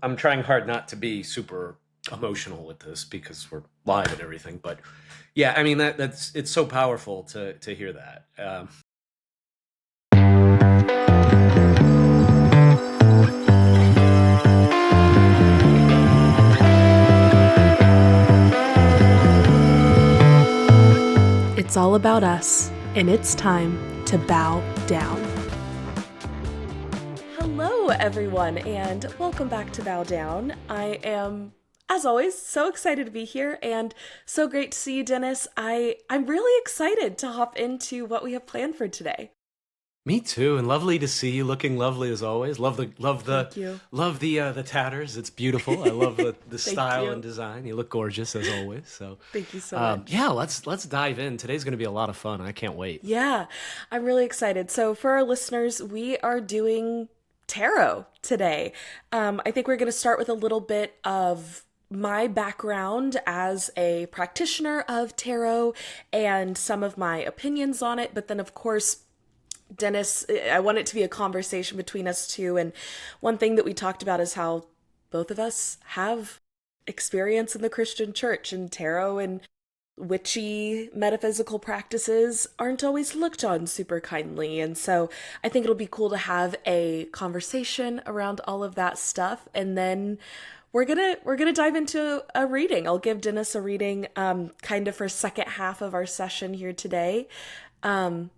I'm trying hard not to be super emotional with this because we're live and everything, but yeah, I mean that's it's so powerful to hear that. It's all about us, and it's time to bow down. Hello, everyone, and welcome back to Bow Down. I am, as always, so excited to be here, and so great to see you, Dennis. I'm really excited to hop into what we have planned for today. Me too, and lovely to see you, looking lovely as always. Thank you. Love the tatters. It's beautiful. I love the Thank style and you. design. You look gorgeous as always. So, Thank you so much. yeah, let's dive in. Today's going to be a lot of fun. I can't wait. Yeah, I'm really excited. So, for our listeners, we are doing tarot today. I think we're going to start with a little bit of my background as a practitioner of tarot and some of my opinions on it. But then, of course, Dennis, I want it to be a conversation between us two. And one thing that we talked about is how both of us have experience in the Christian church, and tarot and witchy metaphysical practices aren't always looked on super kindly. And so I think it'll be cool to have a conversation around all of that stuff. And then we're gonna dive into a reading. I'll give Dennis a reading kind of for second half of our session here today. Um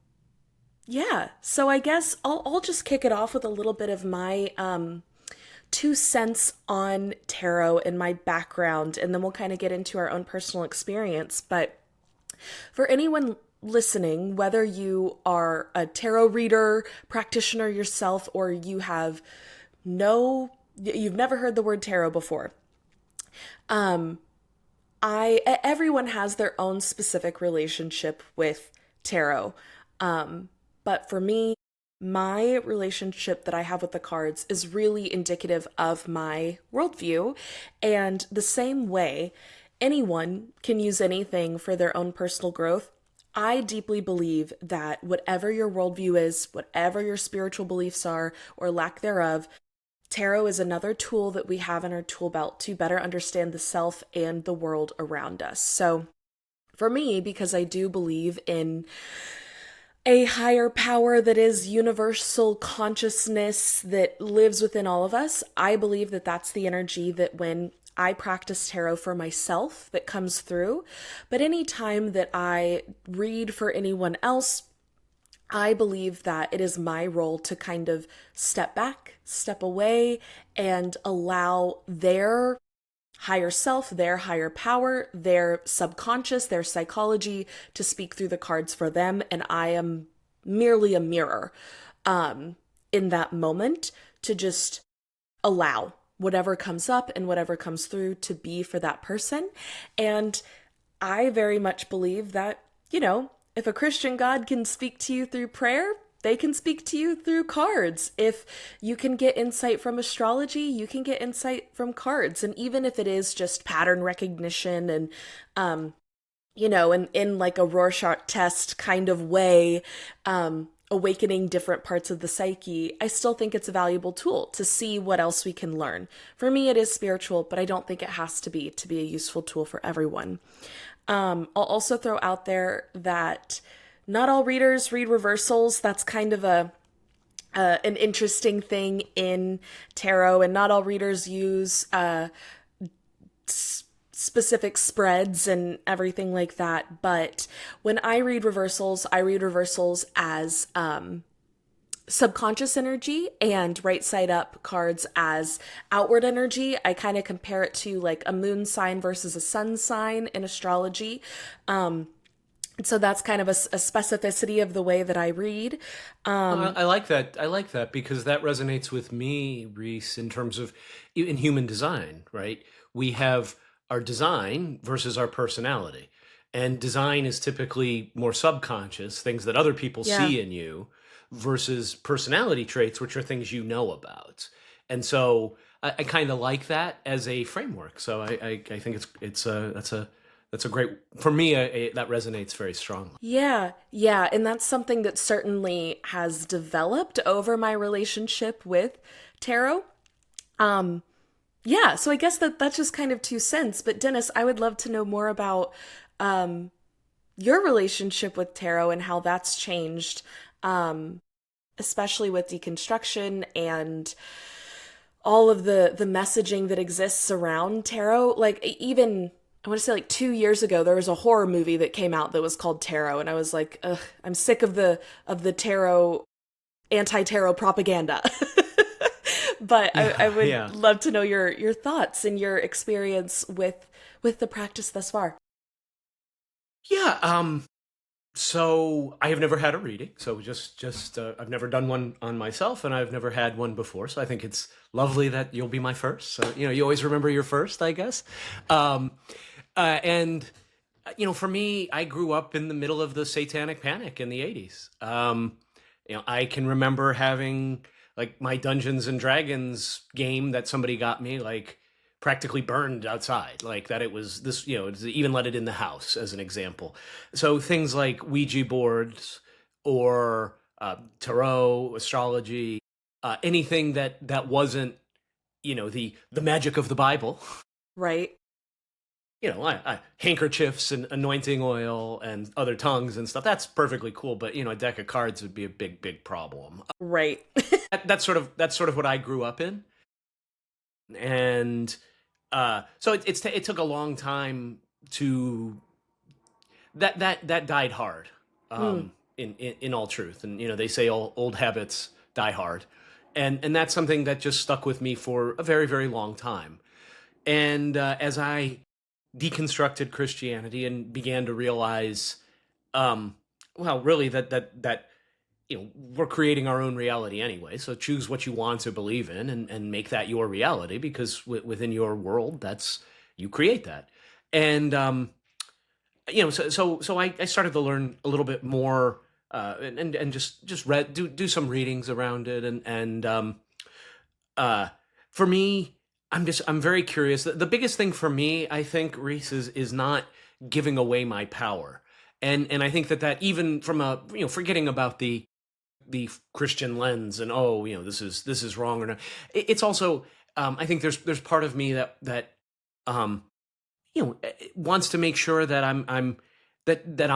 yeah, so I guess I'll just kick it off with a little bit of my 2 cents on tarot and my background, and then we'll kind of get into our own personal experience. But for anyone listening, whether you are a tarot reader, practitioner yourself, or you've never heard the word tarot before, um, everyone has their own specific relationship with tarot. But for me, my relationship that I have with the cards is really indicative of my worldview. And the same way anyone can use anything for their own personal growth, I deeply believe that whatever your worldview is, whatever your spiritual beliefs are, or lack thereof, tarot is another tool that we have in our tool belt to better understand the self and the world around us. So, for me, because I do believe in a higher power that is universal consciousness that lives within all of us, I believe that that's the energy that when I practice tarot for myself that comes through. But any time that I read for anyone else, I believe that it is my role to kind of step back, step away, and allow their higher self, their higher power, their subconscious, their psychology to speak through the cards for them. And I am merely a mirror in that moment to just allow whatever comes up and whatever comes through to be for that person. And I very much believe that, if a Christian God can speak to you through prayer, they can speak to you through cards. If you can get insight from astrology, you can get insight from cards. And even if it is just pattern recognition and, in like a Rorschach test kind of way, awakening different parts of the psyche, I still think it's a valuable tool to see what else we can learn. For me, it is spiritual, but I don't think it has to be a useful tool for everyone. I'll also throw out there that not all readers read reversals. That's kind of an interesting thing in tarot, and not all readers use specific spreads and everything like that. But when I read reversals as subconscious energy, and right side up cards as outward energy. I kind of compare it to like a moon sign versus a sun sign in astrology. So that's kind of a specificity of the way that I read. I like that. I like that because that resonates with me, Reese, in terms of in human design, right? We have our design versus our personality. And design is typically more subconscious, things that other people Yeah. see in you, versus personality traits, which are things you know about. And so I kind of like that as a framework. So I think that's a great for me. That resonates very strongly. Yeah, yeah, and that's something that certainly has developed over my relationship with tarot. Um, Yeah, so I guess that's just kind of 2 cents. But Dennis, I would love to know more about um, your relationship with tarot and how that's changed, um, especially with deconstruction and all of the messaging that exists around tarot. Like even I want to say like 2 years ago, there was a horror movie that came out that was called Tarot, and I was like, ugh, I'm sick of the tarot anti-tarot propaganda. But I Yeah, would yeah. love to know your thoughts and your experience with the practice thus far. Yeah, so I have never had a reading. So just I've never done one on myself, and I've never had one before. So I think it's lovely that you'll be my first. So you always remember your first, I guess. Um, and for me, I grew up in the middle of the Satanic Panic in the '80s. I can remember having like my Dungeons and Dragons game that somebody got me like practically burned outside, like that it was this, to even let it in the house as an example. So things like Ouija boards or tarot, astrology, anything that wasn't, the magic of the Bible. Right? Handkerchiefs and anointing oil and other tongues and stuff. That's perfectly cool, but a deck of cards would be a big, big problem. Right. That's sort of what I grew up in, and so it took a long time to that died hard. Mm. In all truth, and they say old habits die hard, and that's something that just stuck with me for a very, very long time. And as I deconstructed Christianity and began to realize, um, well, really that we're creating our own reality anyway. So choose what you want to believe in and make that your reality, because within your world, that's you create that. And so I started to learn a little bit more, and just read do some readings around it, and uh, for me, I'm very curious. The biggest thing for me, I think, Reese, is not giving away my power, and I think that even from a forgetting about the Christian lens and, oh, this is wrong or not. It's also, I think there's part of me that um wants to make sure that I'm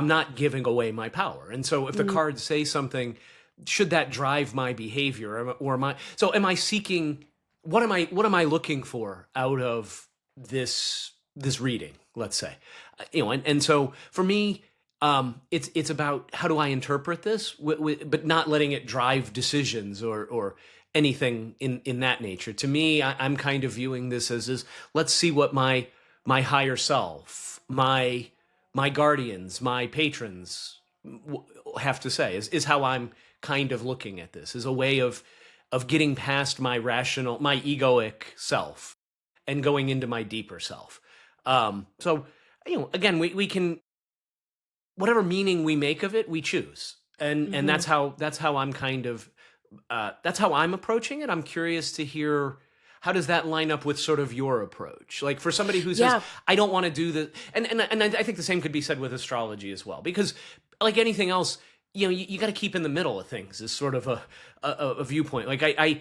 not giving away my power. And so if the Mm. cards say something, should that drive my behavior, or am I seeking, what am I looking for out of this reading, let's say. And so for me, it's about how do I interpret this, but not letting it drive decisions or anything in that nature. To me, I'm kind of viewing this as let's see what my higher self, my guardians, my patrons have to say, is how I'm kind of looking at this, as a way of getting past my egoic self and going into my deeper self. So again, we can, whatever meaning we make of it, we choose, and Hmm. that's how I'm kind of, that's how I'm approaching it. I'm curious to hear, how does that line up with sort of your approach? Like for somebody who says, Yeah. I don't want to do the, and I think the same could be said with astrology as well, because like anything else, you got to keep in the middle of things, is sort of a viewpoint. Like I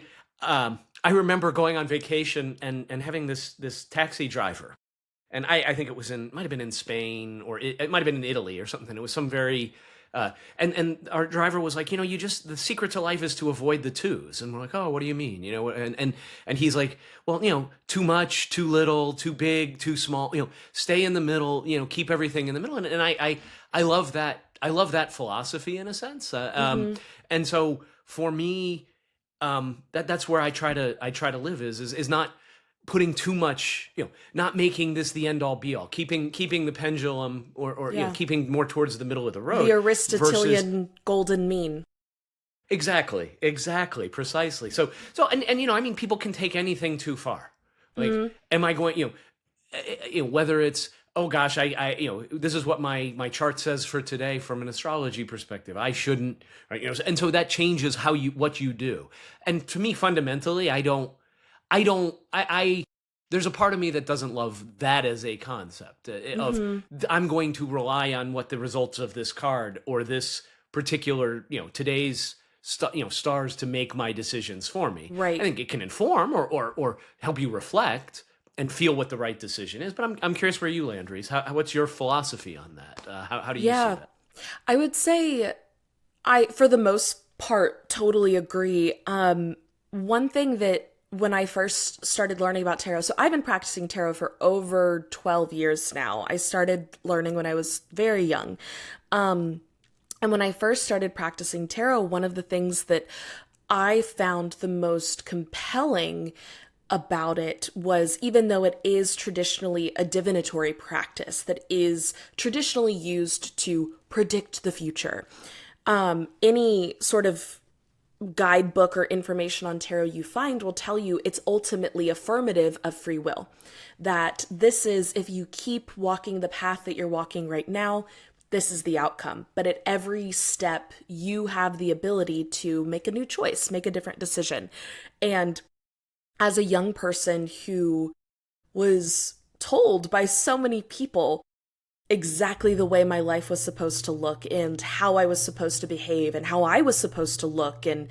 remember going on vacation and having this taxi driver, and I think it was might have been in Spain, or it might have been in Italy or something. It was some very, and our driver was like, the secret to life is to avoid the twos. And we're like, oh, what do you mean? And he's like, well, too much, too little, too big, too small. Stay in the middle. Keep everything in the middle. And I love that. I love that philosophy in a sense. Hmm. And so for me, that's where I try to live, is not putting too much, not making this the end all be all, keeping the pendulum, or Yeah. keeping more towards the middle of the The road, versus, Aristotelian golden mean. exactly, precisely. So and I mean, people can take anything too far. Like, Mm. am I going, whether it's, oh gosh, I this is what my chart says for today from an astrology perspective, I shouldn't, right? And so that changes what you do. And to me, fundamentally, I there's a part of me that doesn't love that as a concept, of, Hmm. I'm going to rely on what the results of this card or this particular, today's stars to make my decisions for me. I Right. think it can inform or help you reflect and feel what the right decision is. But I'm curious where you land, Reese. What's your philosophy on that? How do you see Yeah. that? I would say I, for the most part, totally agree. One thing that when I first started learning about tarot, so I've been practicing tarot for over 12 years now. I started learning when I was very young. And when I first started practicing tarot, one of the things that I found the most compelling about it was, even though it is traditionally a divinatory practice that is traditionally used to predict the future, any sort of guidebook or information on tarot you find will tell you it's ultimately affirmative of free will. That this is, if you keep walking the path that you're walking right now, this is the outcome. But at every step, you have the ability to make a new choice, make a different decision. And as a young person who was told by so many people exactly the way my life was supposed to look and how I was supposed to behave and how I was supposed to look, and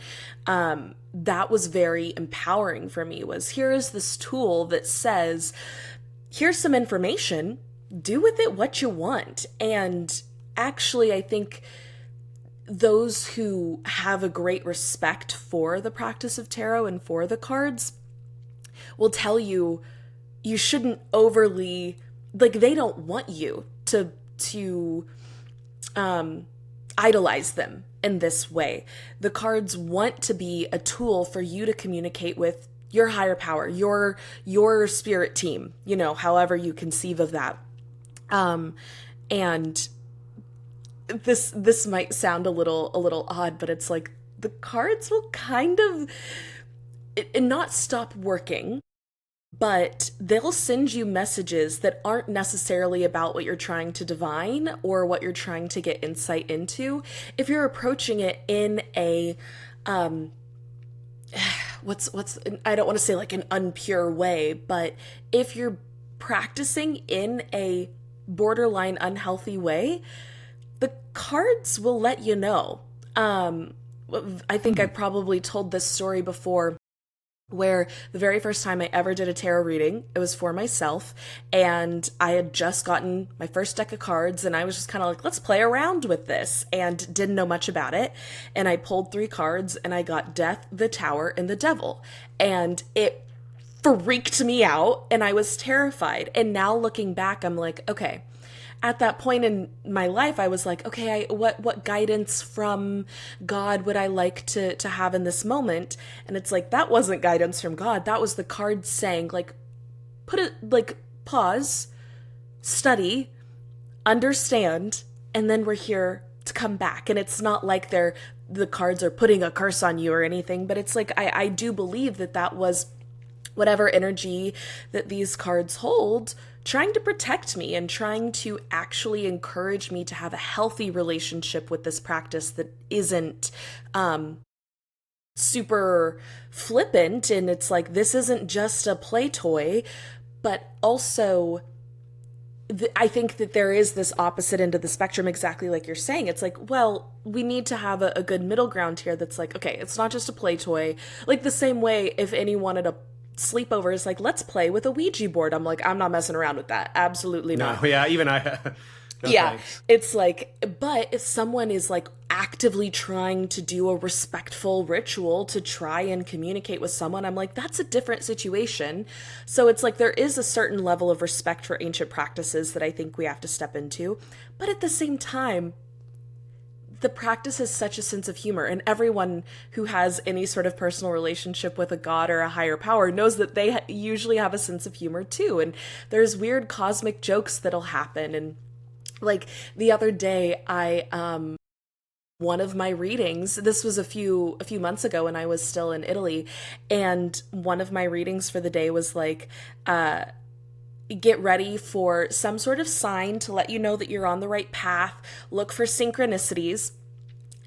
that was very empowering for me. Was, here is this tool that says, here's some information, do with it what you want. And actually, I think those who have a great respect for the practice of tarot and for the cards will tell you you shouldn't overly, like, they don't want you to idolize them in this way. The cards want to be a tool for you to communicate with your higher power, your spirit team, however you conceive of that. And this might sound a little odd, but it's like the cards will kind of not stop working, but they'll send you messages that aren't necessarily about what you're trying to divine or what you're trying to get insight into. If you're approaching it in a what's I don't want to say like an unpure way, but if you're practicing in a borderline unhealthy way, the cards will let you know. I think I probably told this story before, where the very first time I ever did a tarot reading, it was for myself, and I had just gotten my first deck of cards, and I was just kind of like, let's play around with this, and didn't know much about it. And I pulled 3 cards, and I got Death, the Tower, and the Devil. And it freaked me out, and I was terrified. And now looking back, I'm like, okay, at that point in my life, I was like, okay, what guidance from God would I like to have in this moment? And it's like, that wasn't guidance from God. That was the cards saying, like, put it, like, pause, study, understand, and then we're here to come back. And it's not like the cards are putting a curse on you or anything, but it's like, I do believe that was whatever energy that these cards hold, trying to protect me and trying to actually encourage me to have a healthy relationship with this practice that isn't super flippant. And it's like, this isn't just a play toy, but also I think that there is this opposite end of the spectrum, exactly like you're saying. It's like, well, we need to have a good middle ground here that's like, okay, it's not just a play toy. Like the same way if anyone at a sleepover is like, let's play with a Ouija board, I'm like, I'm not messing around with that. Absolutely No, not. yeah, even I. No, Yeah, thanks. it's like, but if someone is like actively trying to do a respectful ritual to try and communicate with someone, I'm like, that's a different situation. So it's like there is a certain level of respect for ancient practices that I think we have to step into. But at the same time, the practice has such a sense of humor, and everyone who has any sort of personal relationship with a god or a higher power knows that they usually have a sense of humor too. And there's weird cosmic jokes that'll happen. And like the other day, one of my readings, this was a few months ago when I was still in Italy, and one of my readings for the day was like, get ready for some sort of sign to let you know that you're on the right path. Look for synchronicities.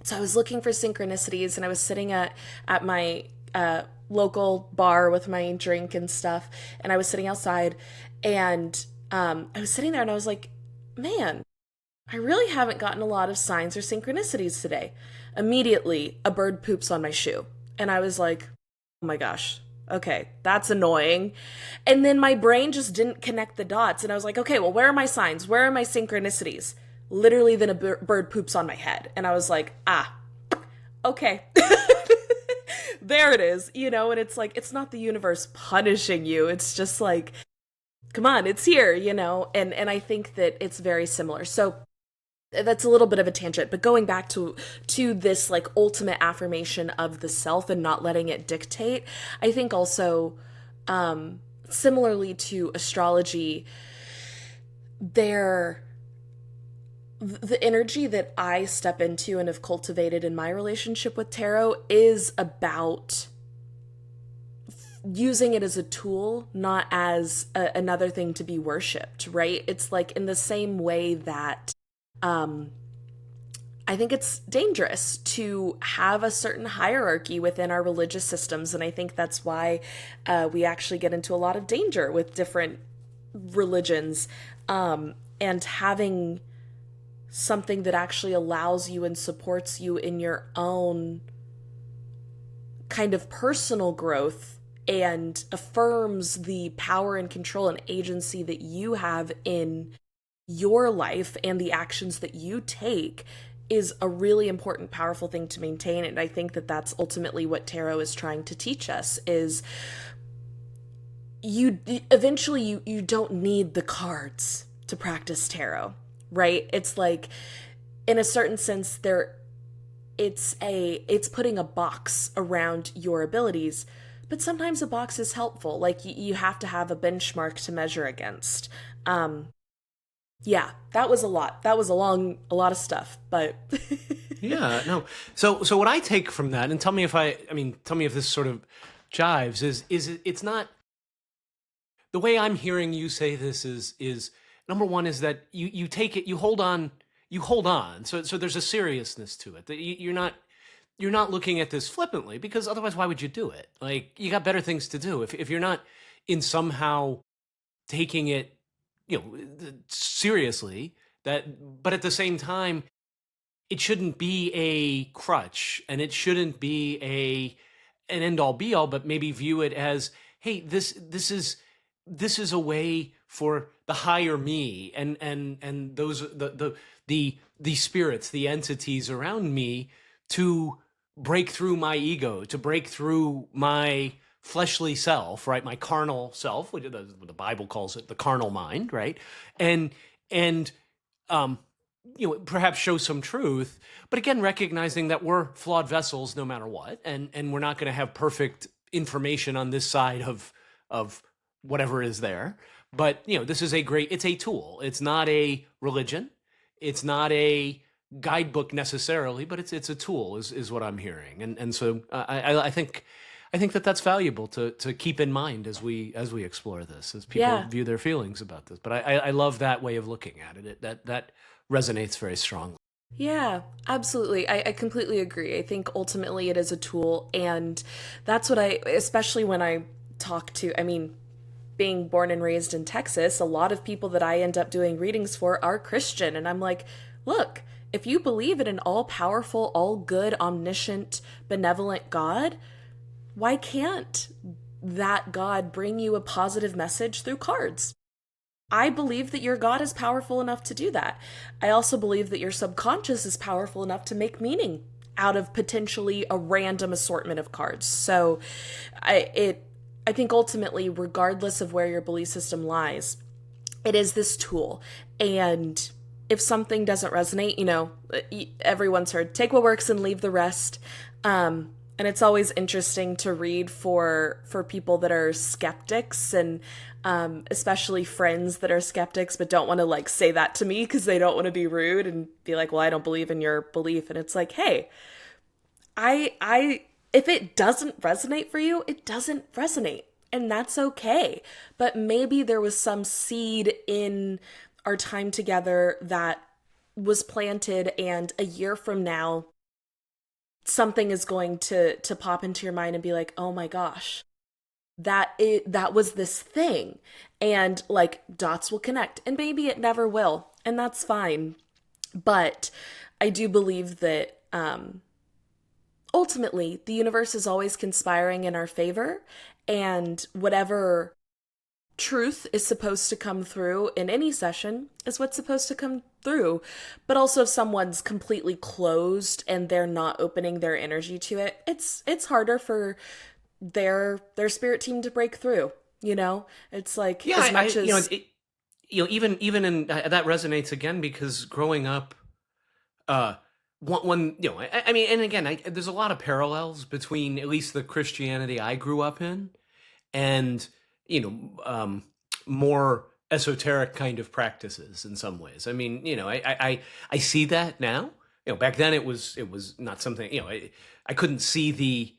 So I was looking for synchronicities, and I was sitting at my local bar with my drink and stuff, and I was sitting outside, and I was sitting there, and I was like, man, I really haven't gotten a lot of signs or synchronicities today. Immediately, a bird poops on my shoe. And I was like, oh my gosh, okay, that's annoying. And then my brain just didn't connect the dots. And I was like, okay, well, where are my signs? Where are my synchronicities? Literally, then a bird poops on my head. And I was like, ah, okay. There it is, and it's like, it's not the universe punishing you. It's just like, come on, it's here, and I think that it's very similar. So that's a little bit of a tangent, but going back to this like ultimate affirmation of the self and not letting it dictate, I think also similarly to astrology, there the energy that I step into and have cultivated in my relationship with tarot is about using it as a tool, not as another thing to be worshipped, right? It's like in the same way that I think it's dangerous to have a certain hierarchy within our religious systems. And I think that's why we actually get into a lot of danger with different religions, and having something that actually allows you and supports you in your own kind of personal growth and affirms the power and control and agency that you have in your life and the actions that you take is a really important, powerful thing to maintain. And I think that that's ultimately what tarot is trying to teach us is you eventually you don't need the cards to practice tarot, right? It's like, in a certain sense, it's putting a box around your abilities, but sometimes a box is helpful. Like you have to have a benchmark to measure against. Yeah, that was a lot. That was a lot of stuff, but Yeah, no. So what I take from that, and tell me if tell me if this sort of jives, it's not the way I'm hearing you say this is number one is that you take it, you hold on. You hold on. So there's a seriousness to it. That you're not looking at this flippantly, because otherwise why would you do it? Like, you got better things to do. If you're not in somehow taking it, seriously, but at the same time, it shouldn't be a crutch, and it shouldn't be an end all be all, but maybe view it as, hey, this is a way for the higher me and those the spirits, the entities around me, to break through my ego, to break through my fleshly self, right? My carnal self, which the Bible calls it the carnal mind, right? And um, perhaps show some truth, but again, recognizing that we're flawed vessels no matter what, and we're not going to have perfect information on this side of whatever is there. But this is it's a tool. It's not a religion. It's not a guidebook necessarily, but it's a tool is what I'm hearing. And so I think that that's valuable to keep in mind as we explore this, as people yeah. view their feelings about this. But I love that way of looking at it. That resonates very strongly. Yeah, absolutely. I completely agree. I think ultimately it is a tool. And that's what especially when I talk to, I mean, being born and raised in Texas, a lot of people that I end up doing readings for are Christian. And I'm like, look, if you believe in an all powerful, all good, omniscient, benevolent God, why can't that God bring you a positive message through cards? I believe that your God is powerful enough to do that. I also believe that your subconscious is powerful enough to make meaning out of potentially a random assortment of cards. So I think ultimately, regardless of where your belief system lies, it is this tool. And if something doesn't resonate, everyone's heard take what works and leave the rest. And it's always interesting to read for people that are skeptics, and especially friends that are skeptics but don't want to like say that to me because they don't want to be rude and be like, well, I don't believe in your belief. And it's like, hey, I if it doesn't resonate for you, it doesn't resonate. And that's okay. But maybe there was some seed in our time together that was planted, and a year from now something is going to pop into your mind and be like, "Oh my gosh, that was this thing." And like dots will connect, and maybe it never will, and that's fine. But I do believe that ultimately the universe is always conspiring in our favor, and whatever truth is supposed to come through in any session is what's supposed to come through. But also if someone's completely closed and they're not opening their energy to it, it's harder for their spirit team to break through, you know? It's like Yeah, as much as even in that resonates again because growing up, uh, one I mean, and again, there's a lot of parallels between at least the Christianity I grew up in and you know more esoteric kind of practices in some ways. I mean, I see that now. Back then it was not something. I couldn't see the.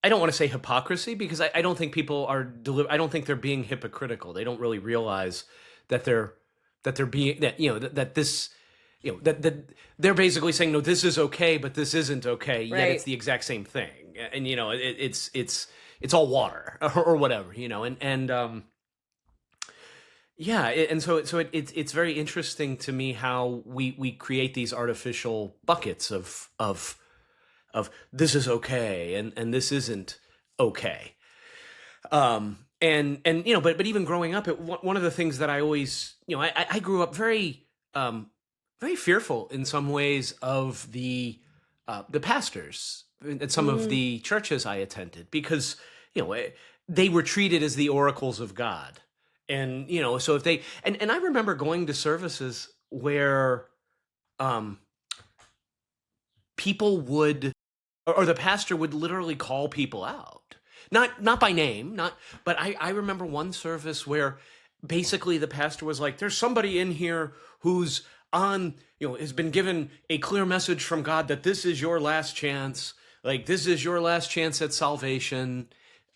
I don't want to say hypocrisy because I don't think people are I don't think they're being hypocritical. They don't really realize that they're being that that this that they're basically saying no, this is okay, but this isn't okay. Yet it's right. the exact same thing, and it's all water or whatever, and yeah, and it's very interesting to me how we create these artificial buckets of this is okay and this isn't okay. And but even growing up, one of the things that I always I grew up very fearful in some ways of the pastors at some of Mm, the churches I attended because they were treated as the oracles of God. And so if they and I remember going to services where um people would or the pastor would literally call people out, not by name, not but I remember one service where basically the pastor was like, there's somebody in here who's on has been given a clear message from God that this is your last chance, like this is your last chance at salvation.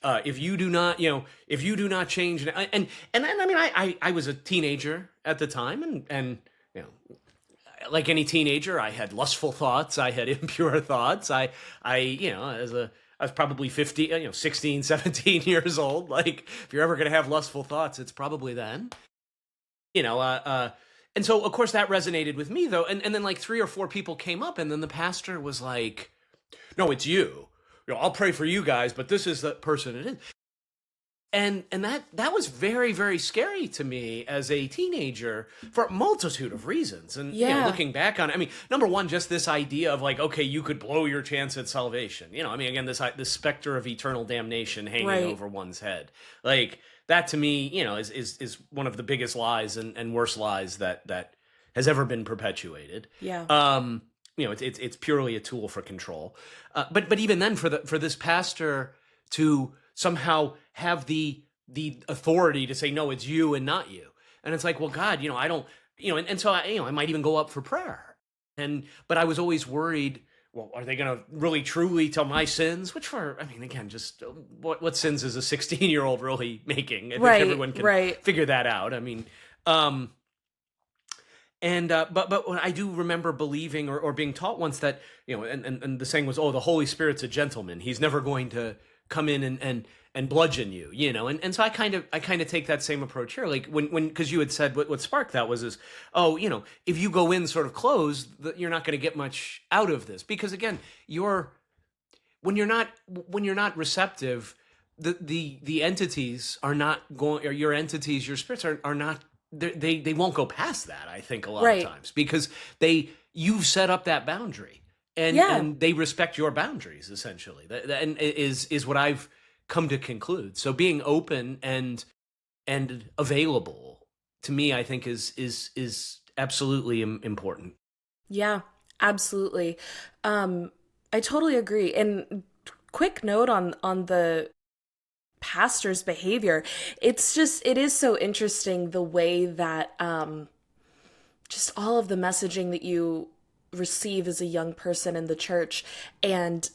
If you do not if you do not change, and I mean I was a teenager at the time, and you know like any teenager, I had lustful thoughts. I had impure thoughts. As I was probably 50, 16, 17 years old. Like, if you're ever going to have lustful thoughts, it's probably then. You know, uh, uh, and so, of course, that resonated with me, though. And then, like, three or four people came up, and then the pastor was like, no, it's you. I'll pray for you guys, but this is the person it is. And that was very very scary to me as a teenager for a multitude of reasons. And yeah. looking back on it, I mean, number one, just this idea of like, okay, you could blow your chance at salvation. I mean, again, this specter of eternal damnation hanging Right. over one's head, like that to me, is one of the biggest lies and worst lies that has ever been perpetuated. Yeah. It's purely a tool for control. But even then, for this pastor to somehow have the authority to say no, it's you and not you, and it's like, well, God, I don't, and so I might even go up for prayer, but I was always worried. Well, are they going to really truly tell my sins? Which I mean, again, just what sins is a 16-year-old really making? I think Right. everyone can Right. figure that out. I mean, um, but when I do remember believing or being taught once that and the saying was, oh, the Holy Spirit's a gentleman, he's never going to come in and bludgeon you, and so I kind of take that same approach here, like when because you had said what sparked that was is, oh, if you go in sort of closed, you're not going to get much out of this, because again, when you're not receptive, the entities are not going, or your entities, your spirits are not, they won't go past that, I think, a lot of Right. times, because you've set up that boundary, and Yeah. they respect your boundaries, essentially. And is what I've come to conclude. So being open and available to me, I think, is absolutely important. Yeah. Absolutely. I totally agree. And quick note on the pastor's behavior. It is so interesting the way that just all of the messaging that you receive as a young person in the church. And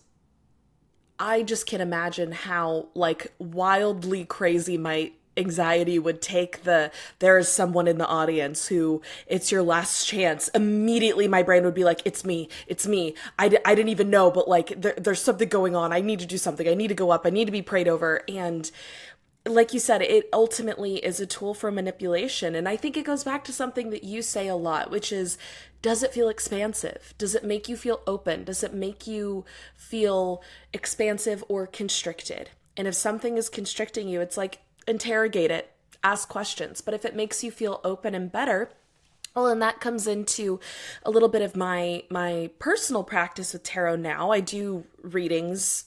I just can imagine how like wildly crazy my anxiety would take there is someone in the audience who it's your last chance. Immediately my brain would be like, it's me. I didn't even know, but like there's something going on. I need to do something. I need to go up. I need to be prayed over. And like you said, it ultimately is a tool for manipulation. And I think it goes back to something that you say a lot, which is, does it feel expansive? Does it make you feel open? Does it make you feel expansive or constricted? And if something is constricting you, it's like, interrogate it, ask questions. But if it makes you feel open and better, well, and that comes into a little bit of my personal practice with tarot now. I do readings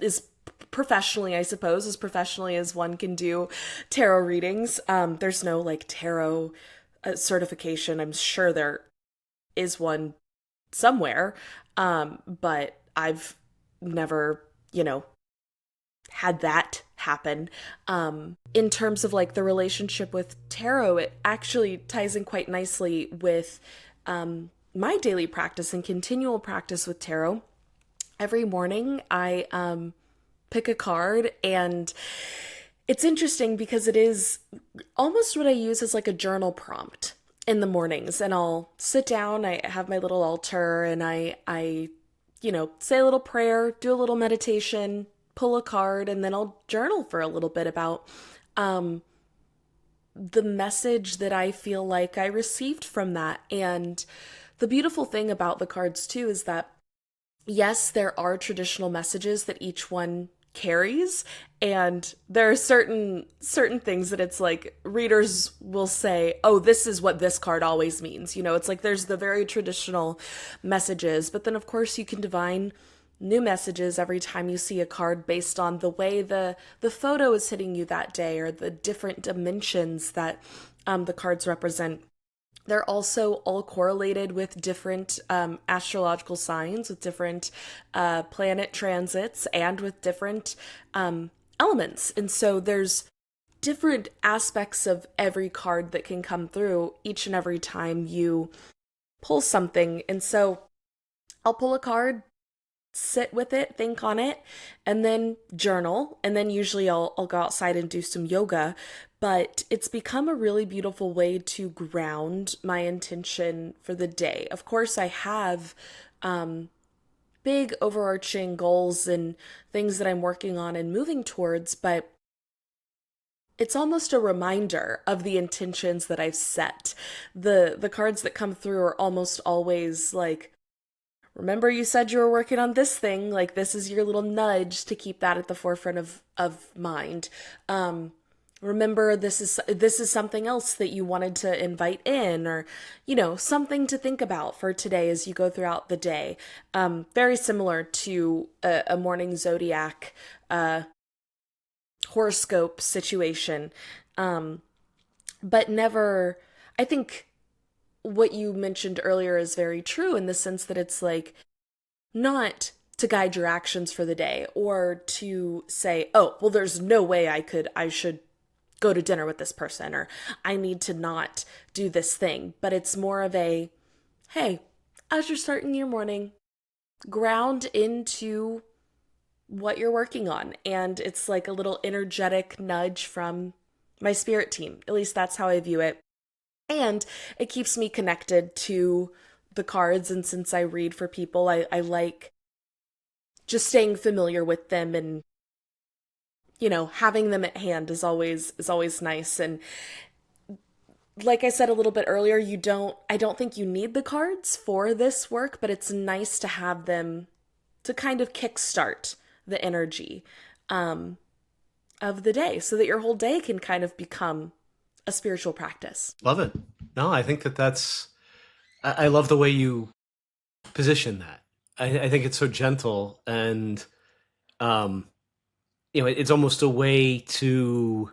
is professionally, I suppose, as professionally as one can do tarot readings. There's no like tarot certification. I'm sure there is one somewhere, but I've never, had that happen. In terms of like the relationship with tarot, it actually ties in quite nicely with my daily practice and continual practice with tarot. Every morning, I pick a card, and it's interesting because it is almost what I use as like a journal prompt in the mornings. And I'll sit down, I have my little altar, and I say a little prayer, do a little meditation, pull a card, and then I'll journal for a little bit about the message that I feel like I received from that. And the beautiful thing about the cards too is that yes, there are traditional messages that each one carries, and there are certain things that it's like readers will say, oh, this is what this card always means. It's like there's the very traditional messages, but then of course you can divine new messages every time you see a card based on the way the photo is hitting you that day, or the different dimensions that the cards represent. They're also all correlated with different astrological signs, with different planet transits, and with different elements. And so there's different aspects of every card that can come through each and every time you pull something. And so I'll pull a card, sit with it, think on it, and then journal. And then usually I'll go outside and do some yoga. But it's become a really beautiful way to ground my intention for the day. Of course, I have big overarching goals and things that I'm working on and moving towards, but it's almost a reminder of the intentions that I've set. The cards that come through are almost always like, remember you said you were working on this thing, like this is your little nudge to keep that at the forefront of mind. Remember this is something else that you wanted to invite in, or something to think about for today as you go throughout the day. Very similar to a morning zodiac horoscope situation. But never, I think what you mentioned earlier is very true in the sense that it's like not to guide your actions for the day, or to say, oh, well, there's no way I should go to dinner with this person, or I need to not do this thing. But it's more of a, hey, as you're starting your morning, ground into what you're working on. And it's like a little energetic nudge from my spirit team. At least that's how I view it. And it keeps me connected to the cards. And since I read for people, I like just staying familiar with them, and having them at hand is always nice. And like I said a little bit earlier, I don't think you need the cards for this work, but it's nice to have them to kind of kickstart the energy of the day, so that your whole day can kind of become a spiritual practice. Love it. No, I think that's, I love the way you position that. I think it's so gentle, and, it's almost a way to,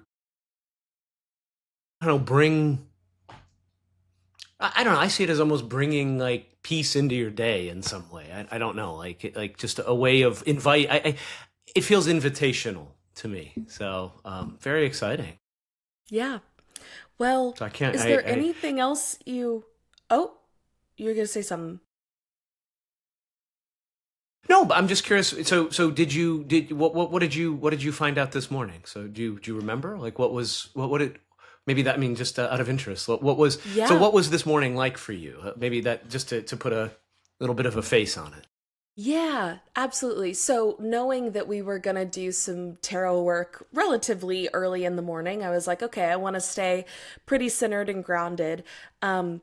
I don't know, I don't know, I see it as almost bringing like peace into your day in some way. I don't know, like just a way of it feels invitational to me. So, very exciting. Yeah. Well, So I can't, is there anything else oh, you were going to say something. No, but I'm just curious. So what did you find out this morning? So do you remember? Like what did, maybe that, I mean, just out of interest, Yeah. what was this morning like for you? Maybe that, just to put a little bit of a face on it. Yeah, absolutely. So, knowing that we were going to do some tarot work relatively early in the morning, I was like, okay, I want to stay pretty centered and grounded. Um,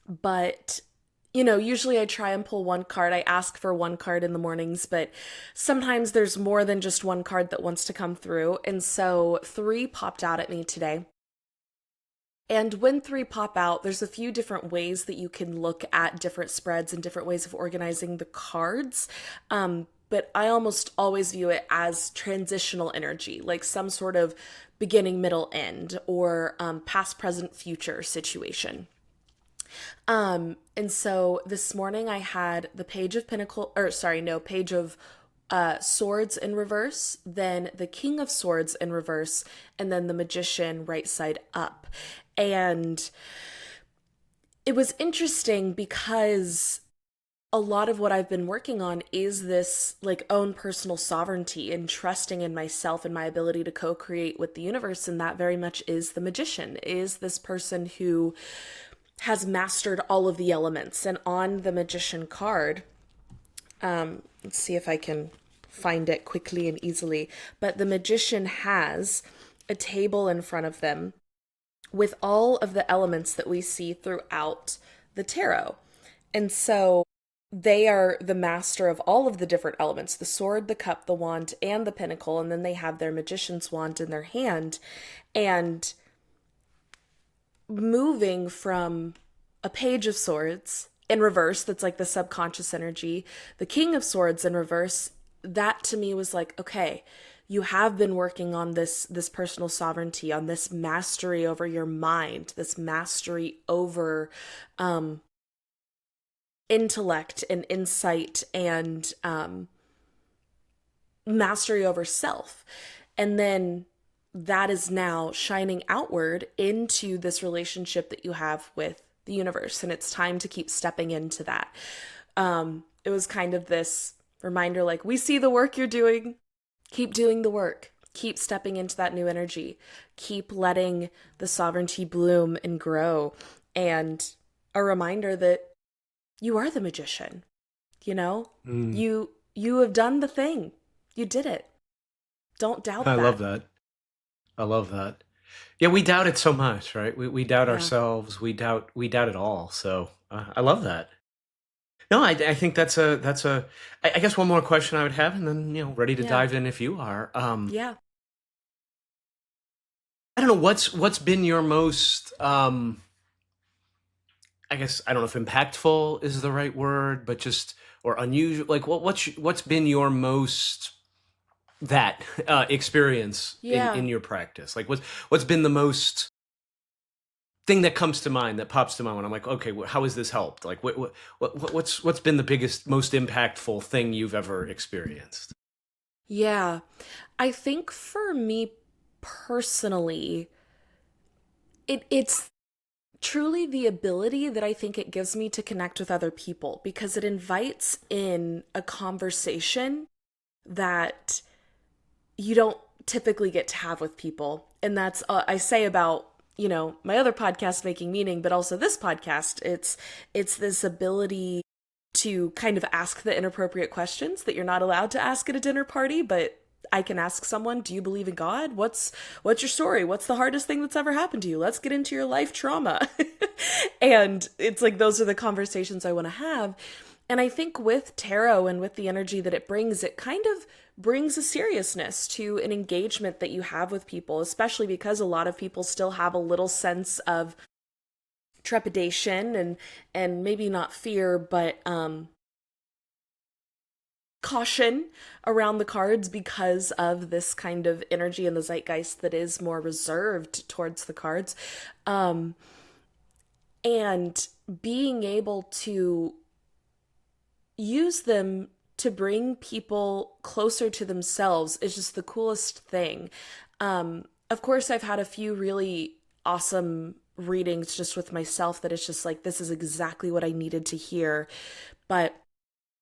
but usually I try and pull one card. I ask for one card in the mornings, but sometimes there's more than just one card that wants to come through. And so three popped out at me today. And when three pop out, there's a few different ways that you can look at different spreads and different ways of organizing the cards. But I almost always view it as transitional energy, like some sort of beginning, middle, end, or past, present, future situation. And so this morning I had the page of pentacle, or sorry, no, page of swords in reverse, then the king of swords in reverse, and then the magician right side up. And it was interesting because a lot of what I've been working on is this like own personal sovereignty and trusting in myself and my ability to co-create with the universe. And that very much is the magician, is this person who has mastered all of the elements. And on the magician card, let's see if I can find it quickly and easily, but the magician has a table in front of them with all of the elements that we see throughout the tarot. And so they are the master of all of the different elements, the sword, the cup, the wand, and the pentacle. And then they have their magician's wand in their hand. And moving from a page of swords in reverse, that's like the subconscious energy, the king of swords in reverse, that to me was like, okay, you have been working on this personal sovereignty, on this mastery over your mind, this mastery over intellect and insight, and mastery over self. And then that is now shining outward into this relationship that you have with the universe. And it's time to keep stepping into that. It was kind of this reminder like, we see the work you're doing, keep doing the work, keep stepping into that new energy, keep letting the sovereignty bloom and grow. And a reminder that you are the magician, you know? Mm, You have done the thing. You did it. Don't doubt I that. love that. I love that. Yeah, we doubt it so much, right? We doubt Yeah. ourselves. We doubt it all. So I love that. No, I think that's a. I guess one more question I would have, and then ready to Yeah. dive in if you are. Yeah. I don't know what's been your most. I guess I don't know if impactful is the right word, but just or unusual. Like what's been your most that experience Yeah. in your practice? Like what's been the most thing that comes to mind, that pops to mind when I'm like, okay, how has this helped? Like what's been the biggest, most impactful thing you've ever experienced? Yeah. I think for me personally, it's truly the ability that I think it gives me to connect with other people because it invites in a conversation that you don't typically get to have with people. And that's, I say about, my other podcast, Making Meaning, but also this podcast. It's this ability to kind of ask the inappropriate questions that you're not allowed to ask at a dinner party, but I can ask someone, do you believe in God? What's your story? What's the hardest thing that's ever happened to you? Let's get into your life trauma. And it's like those are the conversations I want to have. And I think with tarot and with the energy that it brings, it kind of brings a seriousness to an engagement that you have with people, especially because a lot of people still have a little sense of trepidation and maybe not fear, but caution around the cards because of this kind of energy in the zeitgeist that is more reserved towards the cards. Um, and being able to use them to bring people closer to themselves is just the coolest thing. Of course, I've had a few really awesome readings just with myself that it's just like, this is exactly what I needed to hear. But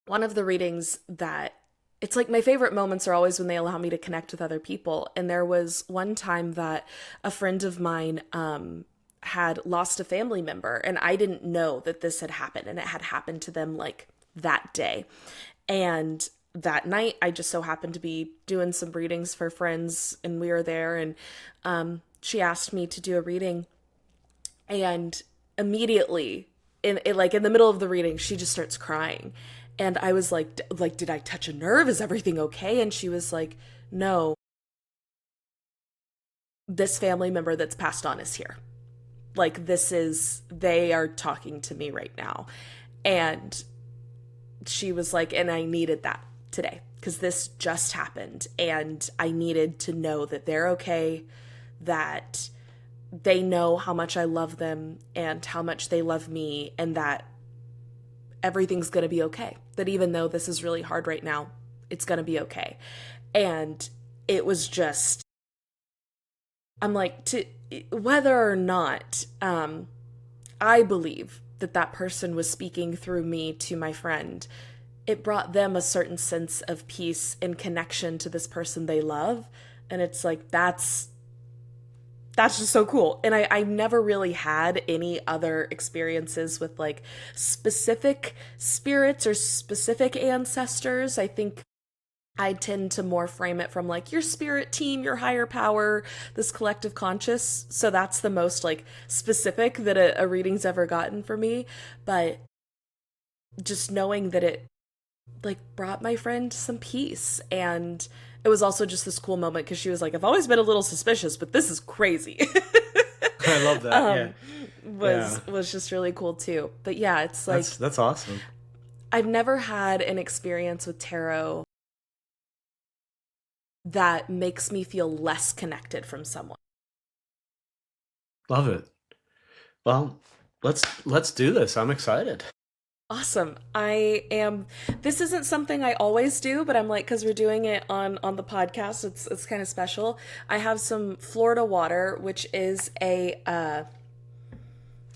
one of the readings that it's like my favorite moments are always when they allow me to connect with other people. And there was one time that a friend of mine had lost a family member, and I didn't know that this had happened, and it had happened to them like that day. And that night, I just so happened to be doing some readings for friends, and we were there, and she asked me to do a reading, and immediately, in the middle of the reading, she just starts crying, and I was like, did I touch a nerve? Is everything okay? And she was like, no, this family member that's passed on is here. Like, they are talking to me right now. And she was like, and I needed that today because this just happened. And I needed to know that they're okay, that they know how much I love them and how much they love me, and that everything's going to be okay. That even though this is really hard right now, it's going to be okay. And it was just, I'm like, to whether or not I believe that that person was speaking through me to my friend, it brought them a certain sense of peace and connection to this person they love. And it's like, that's just so cool. And I never really had any other experiences with like specific spirits or specific ancestors. I think I tend to more frame it from like your spirit team, your higher power, this collective conscious. So that's the most like specific that a reading's ever gotten for me. But just knowing that it like brought my friend some peace. And it was also just this cool moment because she was like, I've always been a little suspicious, but this is crazy. I love that. Yeah. Was just really cool too. But yeah, it's like That's awesome. I've never had an experience with tarot that makes me feel less connected from someone. Love it. Well, let's do this. I'm excited. Awesome. I am. This isn't something I always do, but I'm like, because we're doing it on the podcast, it's kind of special. I have some Florida water, which is a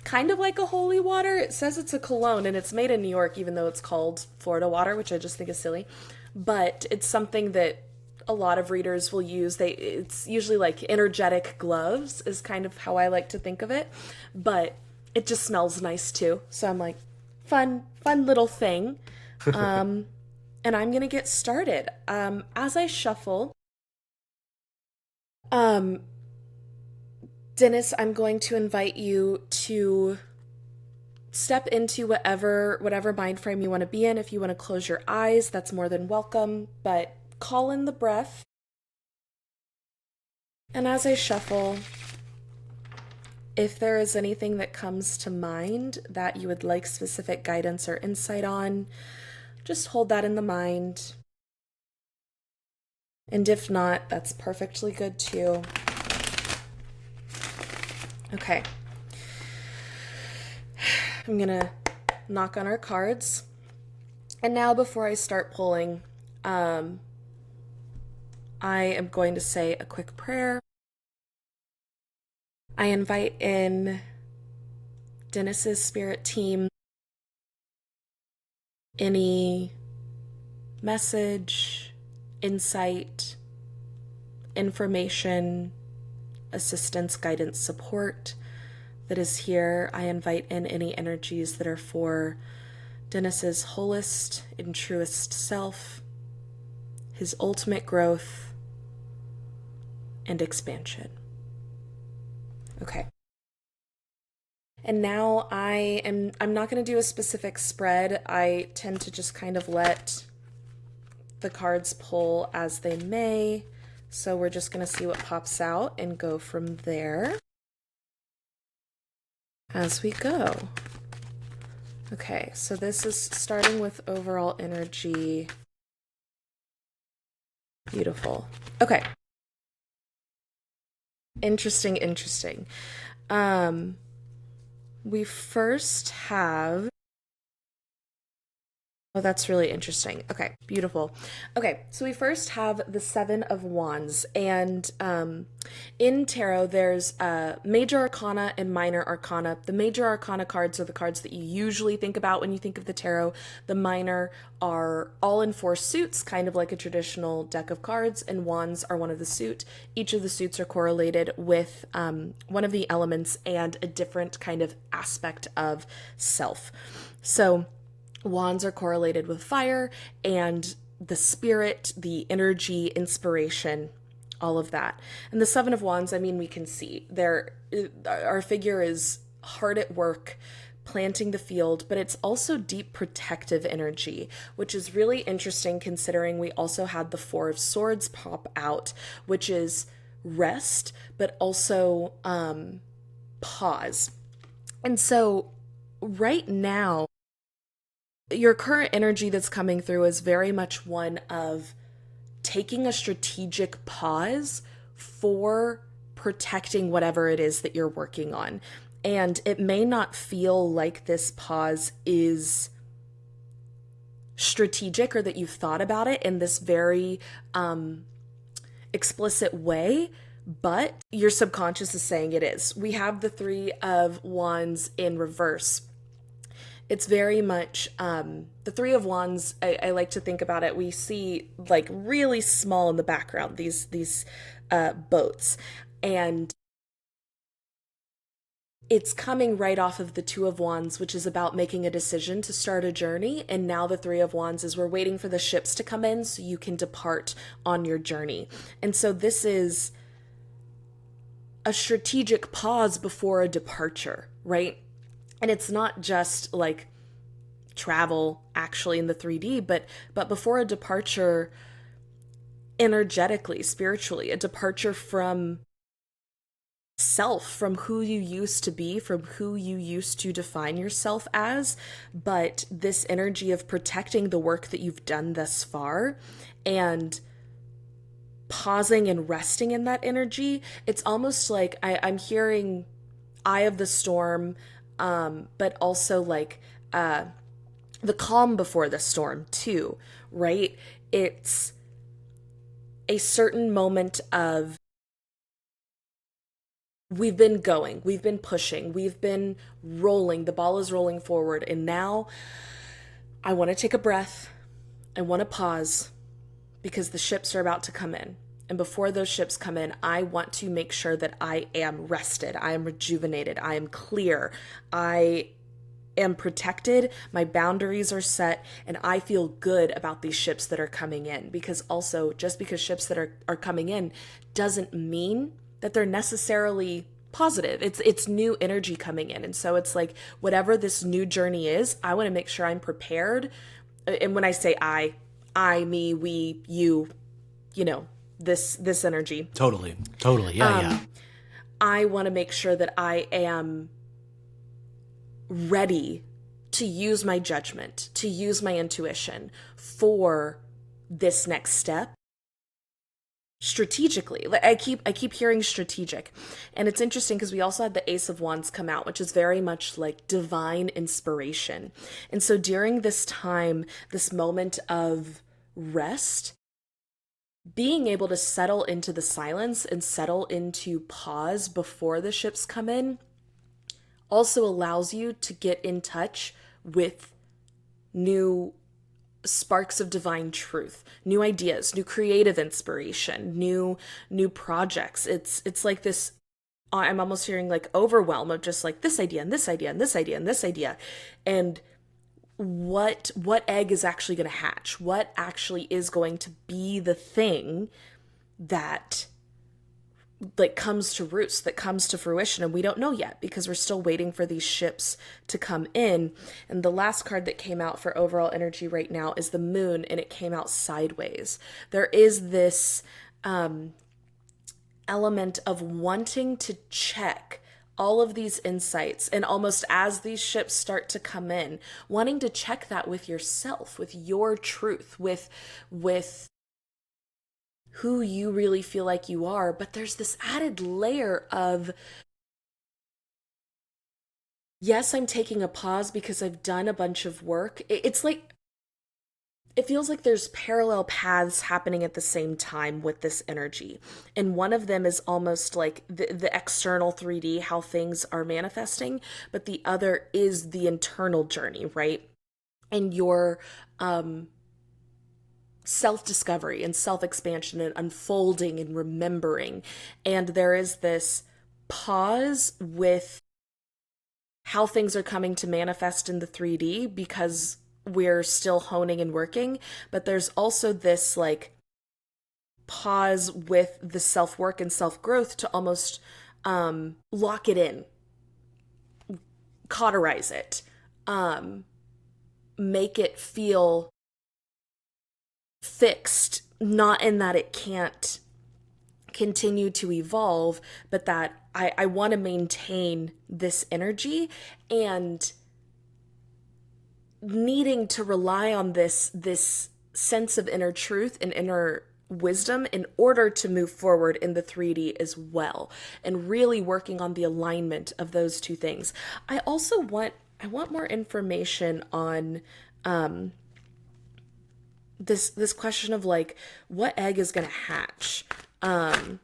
kind of like a holy water. It says it's a cologne, and it's made in New York, even though it's called Florida water, which I just think is silly. But it's something that a lot of readers will use. It's usually like energetic gloves is kind of how I like to think of it, but it just smells nice too. So I'm like, fun little thing. And I'm gonna get started. As I shuffle, Dennis, I'm going to invite you to step into whatever mind frame you want to be in. If you want to close your eyes, that's more than welcome, but call in the breath. And as I shuffle, if there is anything that comes to mind that you would like specific guidance or insight on, just hold that in the mind. And if not, that's perfectly good too. Okay. I'm gonna knock on our cards. And now before I start pulling, I am going to say a quick prayer. I invite in Dennis's spirit team any message, insight, information, assistance, guidance, support that is here. I invite in any energies that are for Dennis's wholest and truest self, his ultimate growth and expansion. Okay. And now I'm not going to do a specific spread. I tend to just kind of let the cards pull as they may. So we're just going to see what pops out and go from there as we go. Okay, so this is starting with overall energy. Beautiful. Okay. Interesting. We first have... Oh, that's really interesting. Okay, beautiful. Okay, so we first have the Seven of Wands, and in tarot, there's major arcana and minor arcana. The major arcana cards are the cards that you usually think about when you think of the tarot. The minor are all in four suits, kind of like a traditional deck of cards, and wands are one of the suit. Each of the suits are correlated with one of the elements and a different kind of aspect of self. So Wands are correlated with fire and the spirit, the energy, inspiration, all of that. And the Seven of Wands, I mean, we can see there, our figure is hard at work planting the field, but it's also deep protective energy, which is really interesting considering we also had the Four of Swords pop out, which is rest, but also pause. And so right now, your current energy that's coming through is very much one of taking a strategic pause for protecting whatever it is that you're working on. And it may not feel like this pause is strategic or that you've thought about it in this very explicit way, but your subconscious is saying it is. We have the Three of Wands in reverse. It's very much the Three of Wands. I like to think about it. We see like really small in the background these boats, and it's coming right off of the Two of Wands, which is about making a decision to start a journey. And now the Three of Wands is we're waiting for the ships to come in so you can depart on your journey. And so this is a strategic pause before a departure, right? And it's not just like travel actually in the 3D, but before a departure energetically, spiritually, a departure from self, from who you used to be, from who you used to define yourself as, but this energy of protecting the work that you've done thus far and pausing and resting in that energy. It's almost like I'm hearing eye of the storm, but also like the calm before the storm too, right? It's a certain moment of we've been going, we've been pushing, we've been rolling, the ball is rolling forward, and now I want to take a breath, I want to pause because the ships are about to come in. And before those ships come in, I want to make sure that I am rested, I am rejuvenated, I am clear, I am protected, my boundaries are set, and I feel good about these ships that are coming in. Because also, just because ships that are coming in doesn't mean that they're necessarily positive. It's new energy coming in. And so it's like whatever this new journey is, I want to make sure I'm prepared. And when I say I, me, we, you know, this energy. Totally. Yeah. I want to make sure that I am ready to use my judgment, to use my intuition for this next step strategically. Like I keep hearing strategic. And it's interesting because we also had the Ace of Wands come out, which is very much like divine inspiration. And so during this time, this moment of rest, being able to settle into the silence and settle into pause before the ships come in also allows you to get in touch with new sparks of divine truth, new ideas, new creative inspiration, new projects. It's like this, I'm almost hearing like overwhelm of just like this idea and this idea and this idea and this idea. And what egg is actually going to hatch? What actually is going to be the thing that like comes to roost, that comes to fruition? And we don't know yet because we're still waiting for these ships to come in. And the last card that came out for overall energy right now is the Moon, and it came out sideways. There is this element of wanting to check all of these insights, and almost as these ships start to come in, wanting to check that with yourself, with your truth, with who you really feel like you are. But there's this added layer of, yes, I'm taking a pause because I've done a bunch of work. It's like, it feels like there's parallel paths happening at the same time with this energy. And one of them is almost like the external 3D, how things are manifesting, but the other is the internal journey, right? And your self-discovery and self-expansion and unfolding and remembering. And there is this pause with how things are coming to manifest in the 3D because we're still honing and working, but there's also this like pause with the self work and self growth to almost lock it in, cauterize it, um, make it feel fixed, not in that it can't continue to evolve, but that I want to maintain this energy, and needing to rely on this sense of inner truth and inner wisdom in order to move forward in the 3D as well, and really working on the alignment of those two things. I want more information on this question of like what egg is going to hatch. I'm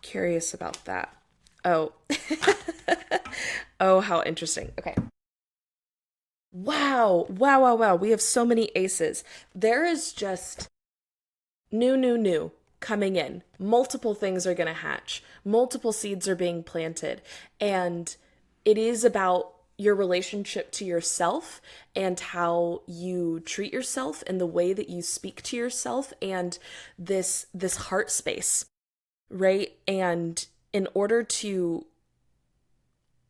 curious about that. Oh. Oh, how interesting. Okay. Wow. Wow, wow, wow. We have so many aces. There is just new coming in. Multiple things are going to hatch. Multiple seeds are being planted. And it is about your relationship to yourself and how you treat yourself and the way that you speak to yourself, and this heart space, right? And in order to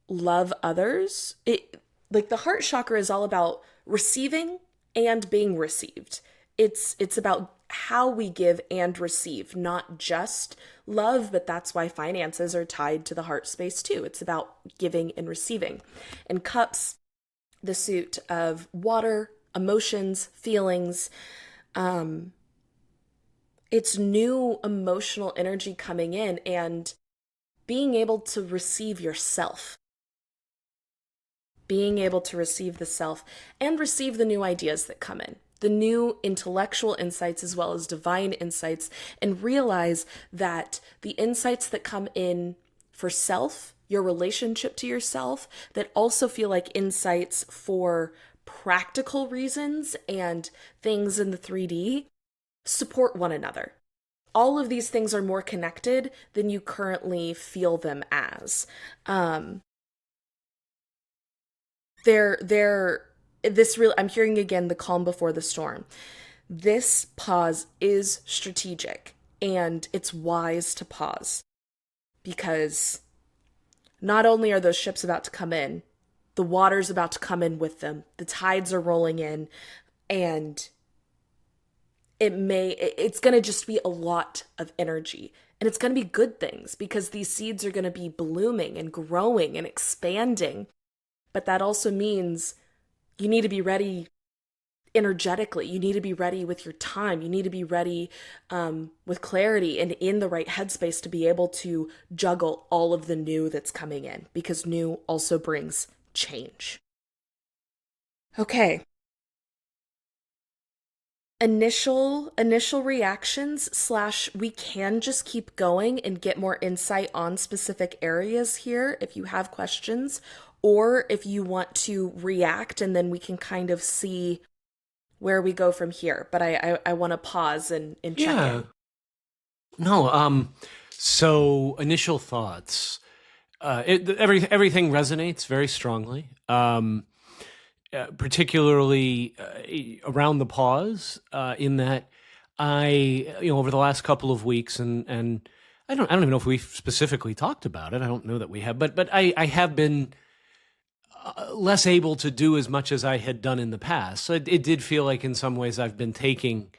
love others, it like the heart chakra is all about receiving and being received. It's about how we give and receive, not just love, but that's why finances are tied to the heart space too. It's about giving and receiving. And cups, the suit of water, emotions, feelings, it's new emotional energy coming in, and being able to receive yourself, being able to receive the self and receive the new ideas that come in, the new intellectual insights as well as divine insights, and realize that the insights that come in for self, your relationship to yourself, that also feel like insights for practical reasons and things in the 3D, support one another. All of these things are more connected than you currently feel them as. They're this real I'm hearing again the calm before the storm. This pause is strategic, and it's wise to pause, because not only are those ships about to come in, the water's about to come in with them. The tides are rolling in, and it's going to just be a lot of energy, and it's going to be good things because these seeds are going to be blooming and growing and expanding. But that also means you need to be ready energetically. You need to be ready with your time. You need to be ready with clarity and in the right headspace to be able to juggle all of the new that's coming in, because new also brings change. Okay. Initial reactions / we can just keep going and get more insight on specific areas here if you have questions, or if you want to react, and then we can kind of see where we go from here. But I want to pause and check Yeah. in. No. So initial thoughts. Everything resonates very strongly. Particularly around the pause, in that over the last couple of weeks, and I don't even know if we've specifically talked about it. I don't know that we have, but I have been less able to do as much as I had done in the past. So it did feel like in some ways I've been taking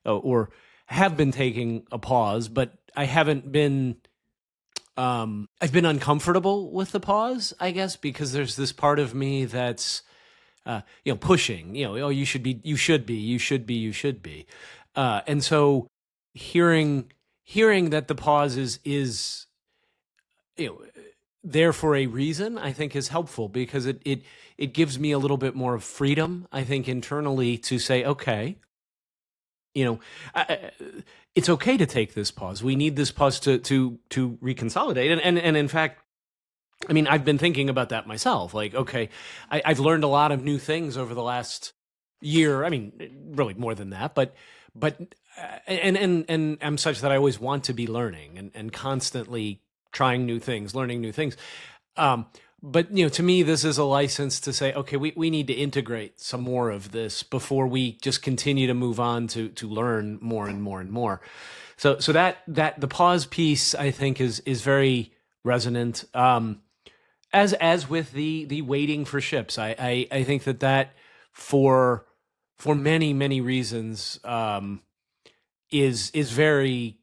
or have been taking a pause, but I haven't been. I've been uncomfortable with the pause, I guess, because there's this part of me that's pushing, oh, you should be. And so hearing that the pause is you know, there for a reason, I think is helpful, because it gives me a little bit more of freedom, I think, internally to say, okay, you know, it's okay to take this pause. We need this pause to reconsolidate. And in fact, I mean, I've been thinking about that myself. Like, okay, I've learned a lot of new things over the last year. I mean, really more than that, but and I'm such that I always want to be learning and constantly trying new things, learning new things. But to me, this is a license to say, okay, we need to integrate some more of this before we just continue to move on to learn more and more and more. So that the pause piece, I think, is very resonant. As with the waiting for ships, I think that for many reasons is very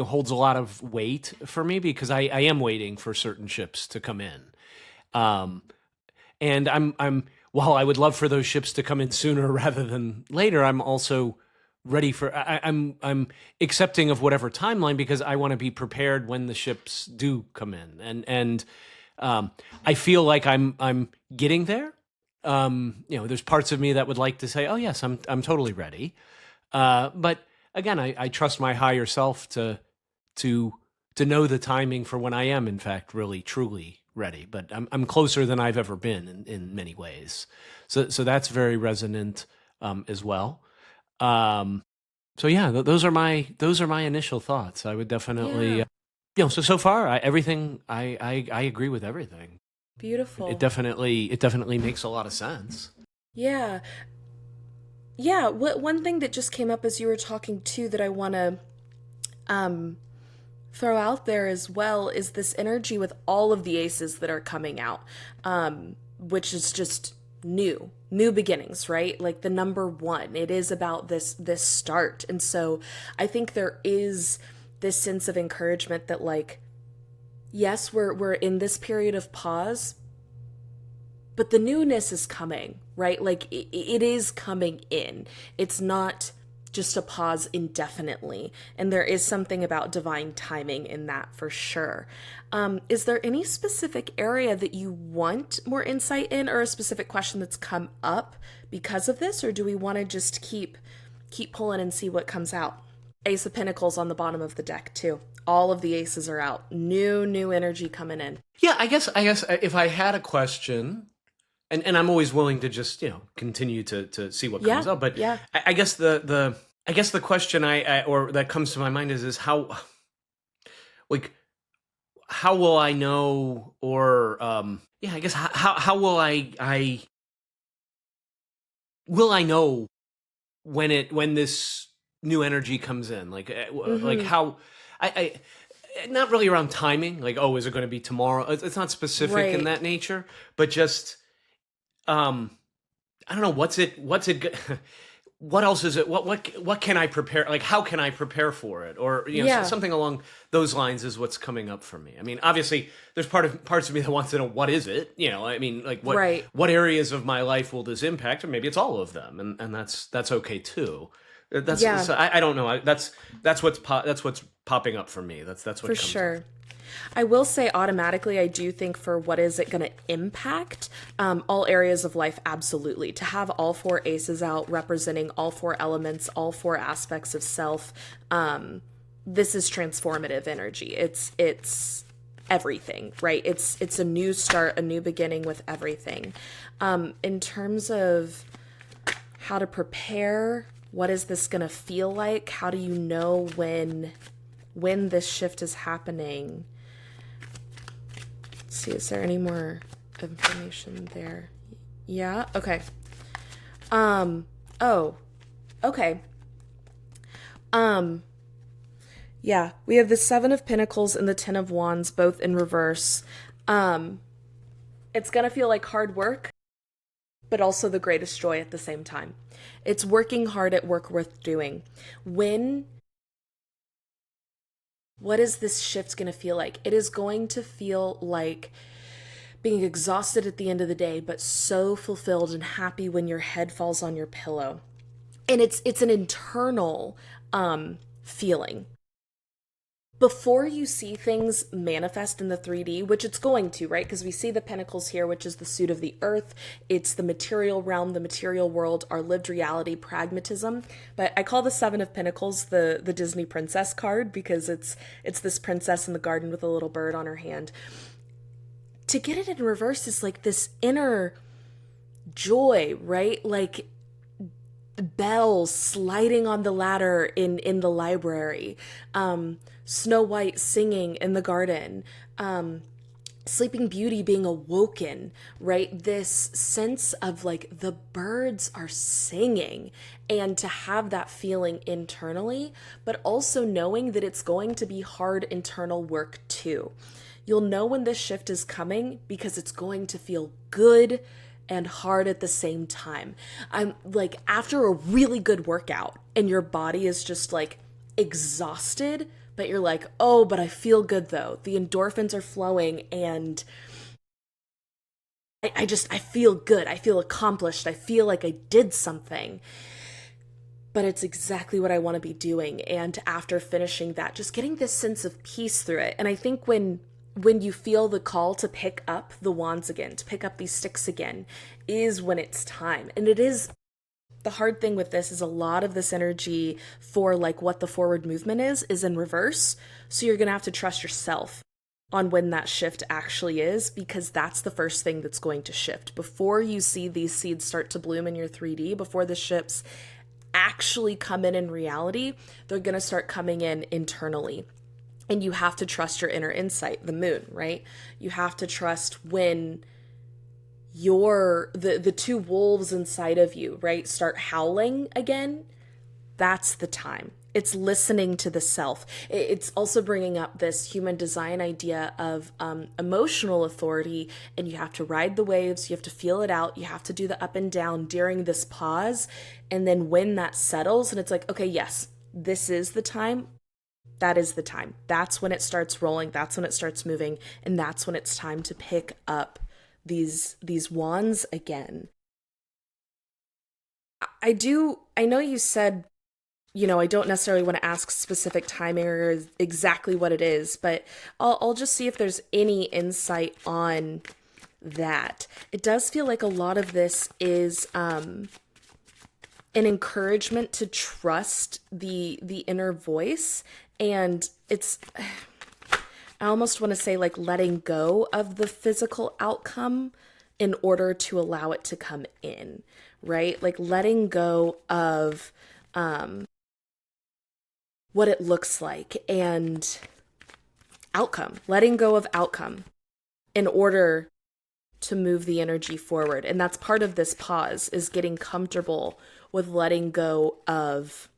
holds a lot of weight for me, because I am waiting for certain ships to come in. Um, and I'm while I would love for those ships to come in sooner rather than later, I'm also ready for I'm accepting of whatever timeline, because I want to be prepared when the ships do come in. And I feel like I'm getting there. There's parts of me that would like to say, oh yes, I'm totally ready. But again, I trust my higher self to know the timing for when I am, in fact, really truly ready. But I'm closer than I've ever been in many ways. So that's very resonant as well. So yeah, those are my initial thoughts. I would definitely, Yeah, so far, everything I agree with everything. It beautiful. definitely makes a lot of sense. Yeah. Yeah, one thing that just came up as you were talking too that I want to um throw out there as well is this energy with all of the aces that are coming out, which is just new beginnings, right? Like the number one, it is about this start. And so I think there is this sense of encouragement that, like, yes, we're in this period of pause, but the newness is coming, right? Like it is coming in. It's not just a pause indefinitely. And there is something about divine timing in that for sure. Is there any specific area that you want more insight in, or a specific question that's come up because of this? Or do we want to just keep pulling and see what comes out? Ace of Pentacles on the bottom of the deck too. All of the aces are out. New energy coming in. Yeah, I guess if I had a question, and I'm always willing to just continue to see what Yeah, comes up. But yeah. I guess the question or that comes to my mind is how, like, how will I know, or yeah, I guess how will I will I know when this new energy comes in, like Mm-hmm. how not really around timing, like, oh, is it going to be tomorrow? It's not specific in Right. that nature, but just um I don't know, what's it what else is it, what can I prepare, like how can I prepare for it, or Yeah. something along those lines is what's coming up for me. I mean, obviously there's parts of me that wants to know what is it, I mean, like Right. what areas of my life will this impact, or maybe it's all of them, and that's okay too. That's Yeah, so I don't know. That's what's popping up for me. That's for what comes up. sure. I will say automatically, I do think for what is it going to impact, all areas of life, absolutely. To have all four aces out representing all four elements, all four aspects of self, this is transformative energy. It's everything, right? It's a new start, a new beginning with everything. In terms of how to prepare, what is this going to feel like? How do you know when this shift is happening? Let's see, is there any more information there? Yeah, okay. Oh, okay. Um, yeah, we have the Seven of Pentacles and the Ten of Wands both in reverse. Um, it's gonna feel like hard work, but also the greatest joy at the same time. It's working hard at work worth doing. When What is this shift going to feel like? It is going to feel like being exhausted at the end of the day, but so fulfilled and happy when your head falls on your pillow. And it's an internal feeling. Before you see things manifest in the 3D, which it's going to, right? Because we see the pentacles here, which is the suit of the earth. It's the material realm, the material world, our lived reality, pragmatism. But I call the Seven of Pentacles the Disney princess card, because it's this princess in the garden with a little bird on her hand. To get it in reverse is like this inner joy, right? Like bells sliding on the ladder in the library, Snow White singing in the garden, Sleeping Beauty being awoken, right? This sense of like the birds are singing, and to have that feeling internally, but also knowing that it's going to be hard internal work too. You'll know when this shift is coming because it's going to feel good and hard at the same time. I'm like, after a really good workout and your body is just like exhausted, but you're like, oh, but I feel good though. The endorphins are flowing, and I feel good. I feel accomplished. I feel like I did something. But it's exactly what I want to be doing. And after finishing that, just getting this sense of peace through it. And I think when you feel the call to pick up the wands again, to pick up these sticks again, is when it's time. And it is, the hard thing with this is a lot of this energy for like what the forward movement is in reverse. So you're going to have to trust yourself on when that shift actually is, because that's the first thing that's going to shift. Before you see these seeds start to bloom in your 3D, before the shifts actually come in reality, they're going to start coming in internally. And you have to trust your inner insight, the moon, right? You have to trust when the two wolves inside of you, right, start howling again. That's the time. It's listening to the self. It's also bringing up this human design idea of emotional authority, and you have to ride the waves, you have to feel it out, you have to do the up and down during this pause. And then when that settles and it's like, okay, yes, this is the time, that is the time. That's when it starts rolling, that's when it starts moving, and that's when it's time to pick up these wands again. I know you said, I don't necessarily want to ask specific timing or exactly what it is, but I'll just see if there's any insight on that. It does feel like a lot of this is an encouragement to trust the inner voice, and it's, I almost want to say like letting go of the physical outcome in order to allow it to come in, right? Like letting go of what it looks like and outcome, letting go of outcome in order to move the energy forward. And that's part of this pause, is getting comfortable with letting go of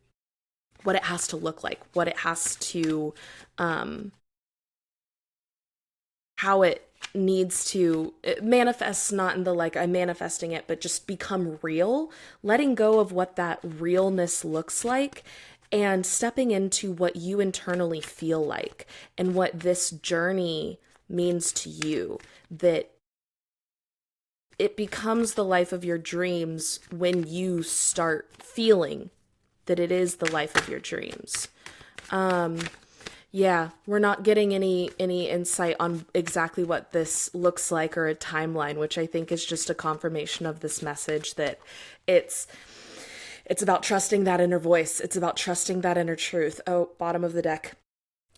what it has to look like, what it has to, how it needs to manifest, not in the like I'm manifesting it, but just become real, letting go of what that realness looks like and stepping into what you internally feel like and what this journey means to you, that it becomes the life of your dreams when you start feeling that it is the life of your dreams. Yeah, we're not getting any insight on exactly what this looks like or a timeline, which I think is just a confirmation of this message that it's about trusting that inner voice. It's about trusting that inner truth. Oh, bottom of the deck.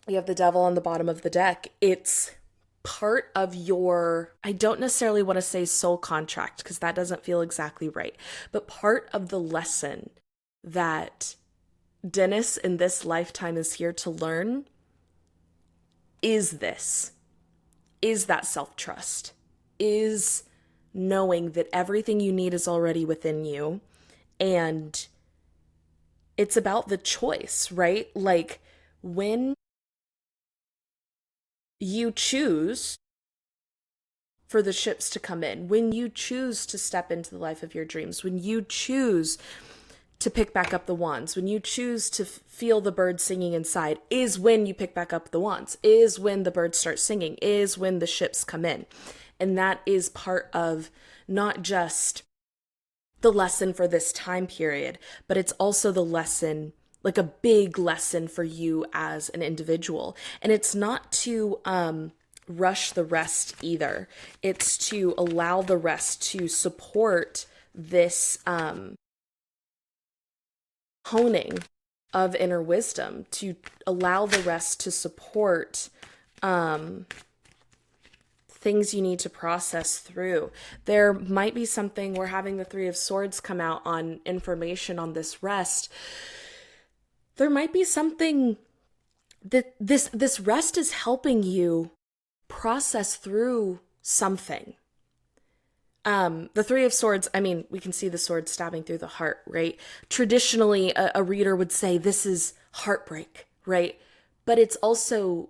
You have the devil on the bottom of the deck. It's part of your, I don't necessarily want to say soul contract because that doesn't feel exactly right, but part of the lesson that Dennis in this lifetime is here to learn is that self-trust, is knowing that everything you need is already within you. And it's about the choice, right? Like when you choose for the ships to come in, when you choose to step into the life of your dreams, when you choose to pick back up the wands, when you choose to feel the birds singing inside, is when you pick back up the wands, is when the birds start singing, is when the ships come in. And that is part of not just the lesson for this time period, but it's also the lesson, like a big lesson for you as an individual. And it's not to rush the rest either. It's to allow the rest to support this honing of inner wisdom, to allow the rest to support things you need to process through. There might be something, we're having the Three of Swords come out on information on this rest. There might be something that this rest is helping you process through something. The Three of Swords, I mean, we can see the sword stabbing through the heart, right? Traditionally, a reader would say this is heartbreak, right? But it's also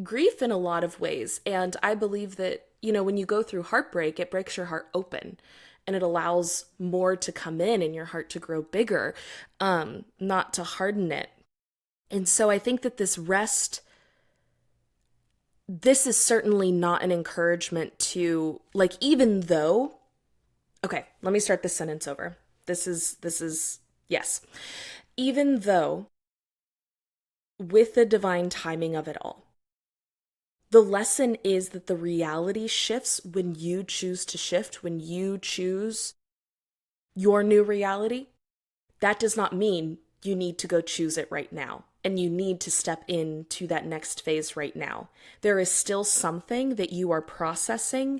grief in a lot of ways. And I believe that, when you go through heartbreak, it breaks your heart open and it allows more to come in and your heart to grow bigger, not to harden it. And so I think that this is certainly not an encouragement to, like, even though, okay, let me start this sentence over. This is, yes. Even though, with the divine timing of it all, the lesson is that the reality shifts when you choose to shift, when you choose your new reality. That does not mean you need to go choose it right now. And you need to step into that next phase right now. There is still something that you are processing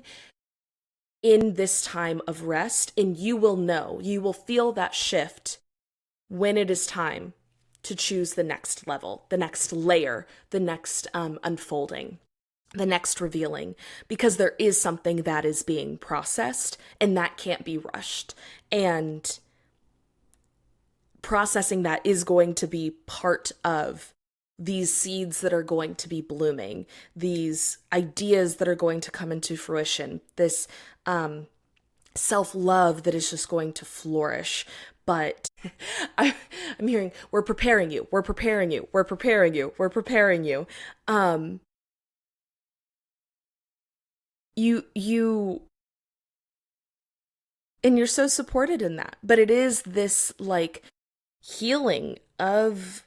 in this time of rest, and you will feel that shift when it is time to choose the next level, the next layer, the next unfolding, the next revealing, because there is something that is being processed and that can't be rushed. And processing that is going to be part of these seeds that are going to be blooming, these ideas that are going to come into fruition, this self-love that is just going to flourish. But I'm hearing, we're preparing you, we're preparing you, we're preparing you, we're preparing you. You and you're so supported in that. But it is this, like, healing of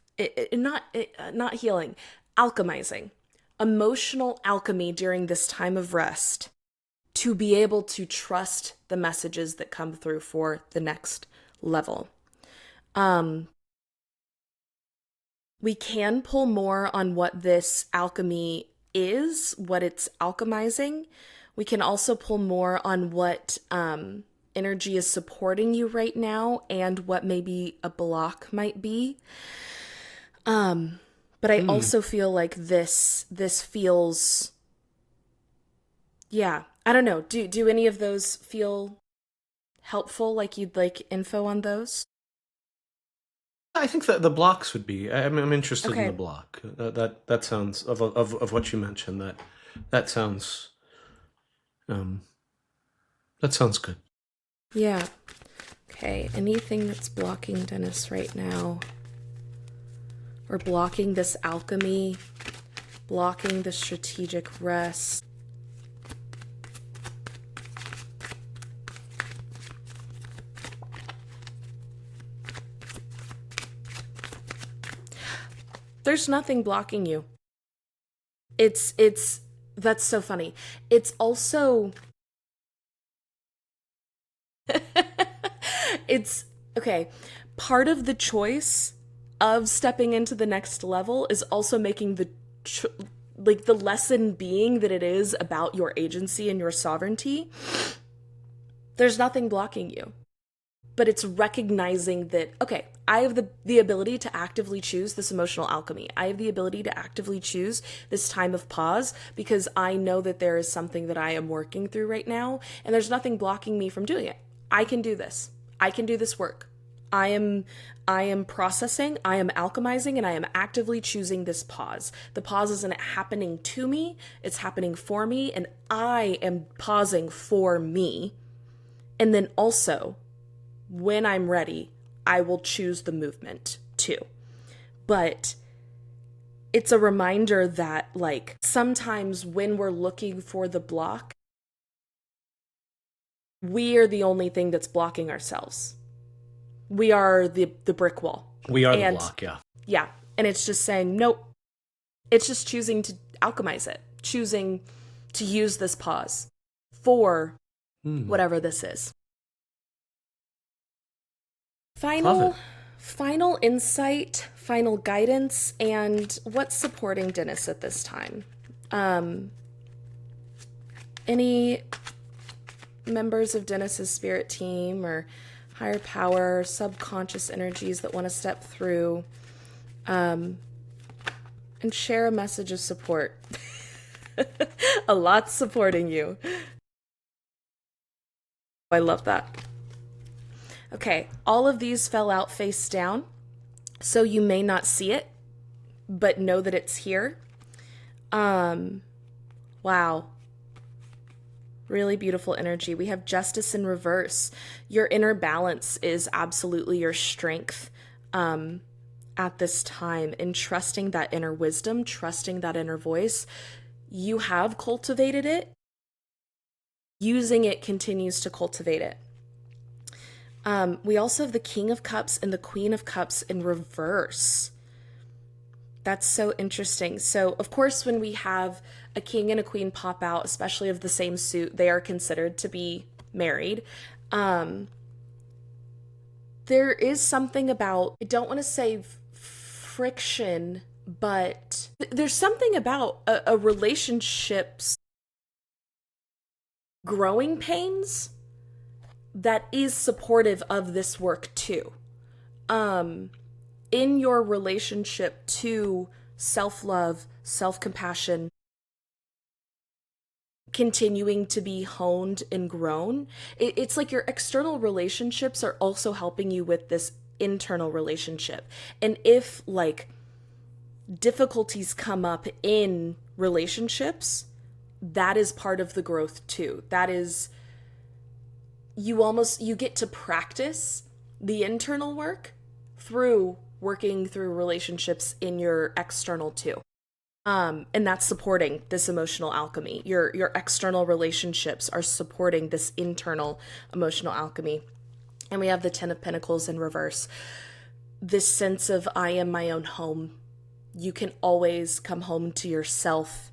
not healing, alchemizing, emotional alchemy during this time of rest, to be able to trust the messages that come through for the next level. We can pull more on what this alchemy is, what it's alchemizing. We can also pull more on what energy is supporting you right now and what maybe a block might be. But I also feel like this feels, yeah, I don't know. Do any of those feel helpful? Like you'd like info on those? I think that the blocks would be. I'm interested in the Okay. block. That sounds of what you mentioned. That sounds um that sounds good. Yeah. Okay. Anything that's blocking Dennis right now, or blocking this alchemy, blocking the strategic rest. There's nothing blocking you. It's that's so funny. It's also it's okay. Part of the choice of stepping into the next level is also making like the lesson being that it is about your agency and your sovereignty. There's nothing blocking you. But it's recognizing that, okay, I have the ability to actively choose this emotional alchemy. I have the ability to actively choose this time of pause because I know that there is something that I am working through right now, and there's nothing blocking me from doing it. I can do this. I can do this work. I am processing, I am alchemizing, and I am actively choosing this pause. The pause isn't happening to me, it's happening for me, and I am pausing for me. And then also, when I'm ready, I will choose the movement too. But it's a reminder that, like, sometimes when we're looking for the block, we are the only thing that's blocking ourselves. We are the brick wall. We are the And block, yeah. yeah, and it's just saying, nope. It's just choosing to alchemize it, choosing to use this pause for whatever this is. Final insight, final guidance, and what's supporting Dennis at this time. Any members of Dennis's spirit team or higher power, subconscious energies that want to step through and share a message of support. A lot supporting you. I love that. Okay, all of these fell out face down, so you may not see it, but know that it's here. Wow. Really beautiful energy. We have justice in reverse. Your inner balance is absolutely your strength at this time, in trusting that inner wisdom, trusting that inner voice. You have cultivated it. Using it continues to cultivate it. We also have the King of Cups and the Queen of Cups in reverse. That's so interesting. So, of course, when we have a king and a queen pop out, especially of the same suit, they are considered to be married. There is something about, I don't want to say friction, but there's something about a relationship's growing pains that is supportive of this work too. In your relationship to self-love, self-compassion, continuing to be honed and grown, it's like your external relationships are also helping you with this internal relationship. And if like difficulties come up in relationships, that is part of the growth too. That is, you get to practice the internal work through working through relationships in your external too. And that's supporting this emotional alchemy. Your external relationships are supporting this internal emotional alchemy. And we have the Ten of Pentacles in reverse. This sense of I am my own home. You can always come home to yourself,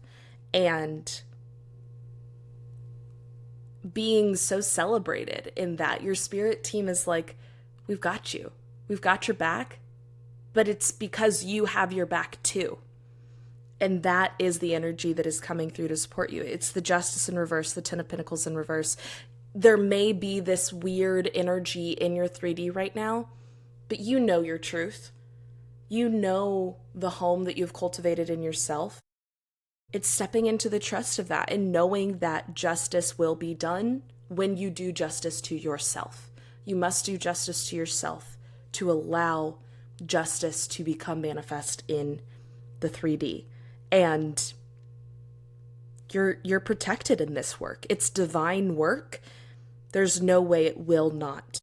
and being so celebrated in that. Your spirit team is like, we've got you. We've got your back, but it's because you have your back too. And that is the energy that is coming through to support you. It's the Justice in reverse, the Ten of Pentacles in reverse. There may be this weird energy in your 3D right now, but you know your truth. You know the home that you've cultivated in yourself. It's stepping into the trust of that and knowing that justice will be done when you do justice to yourself. You must do justice to yourself to allow justice to become manifest in the 3D. And you're protected in this work. It's divine work. There's no way it will not.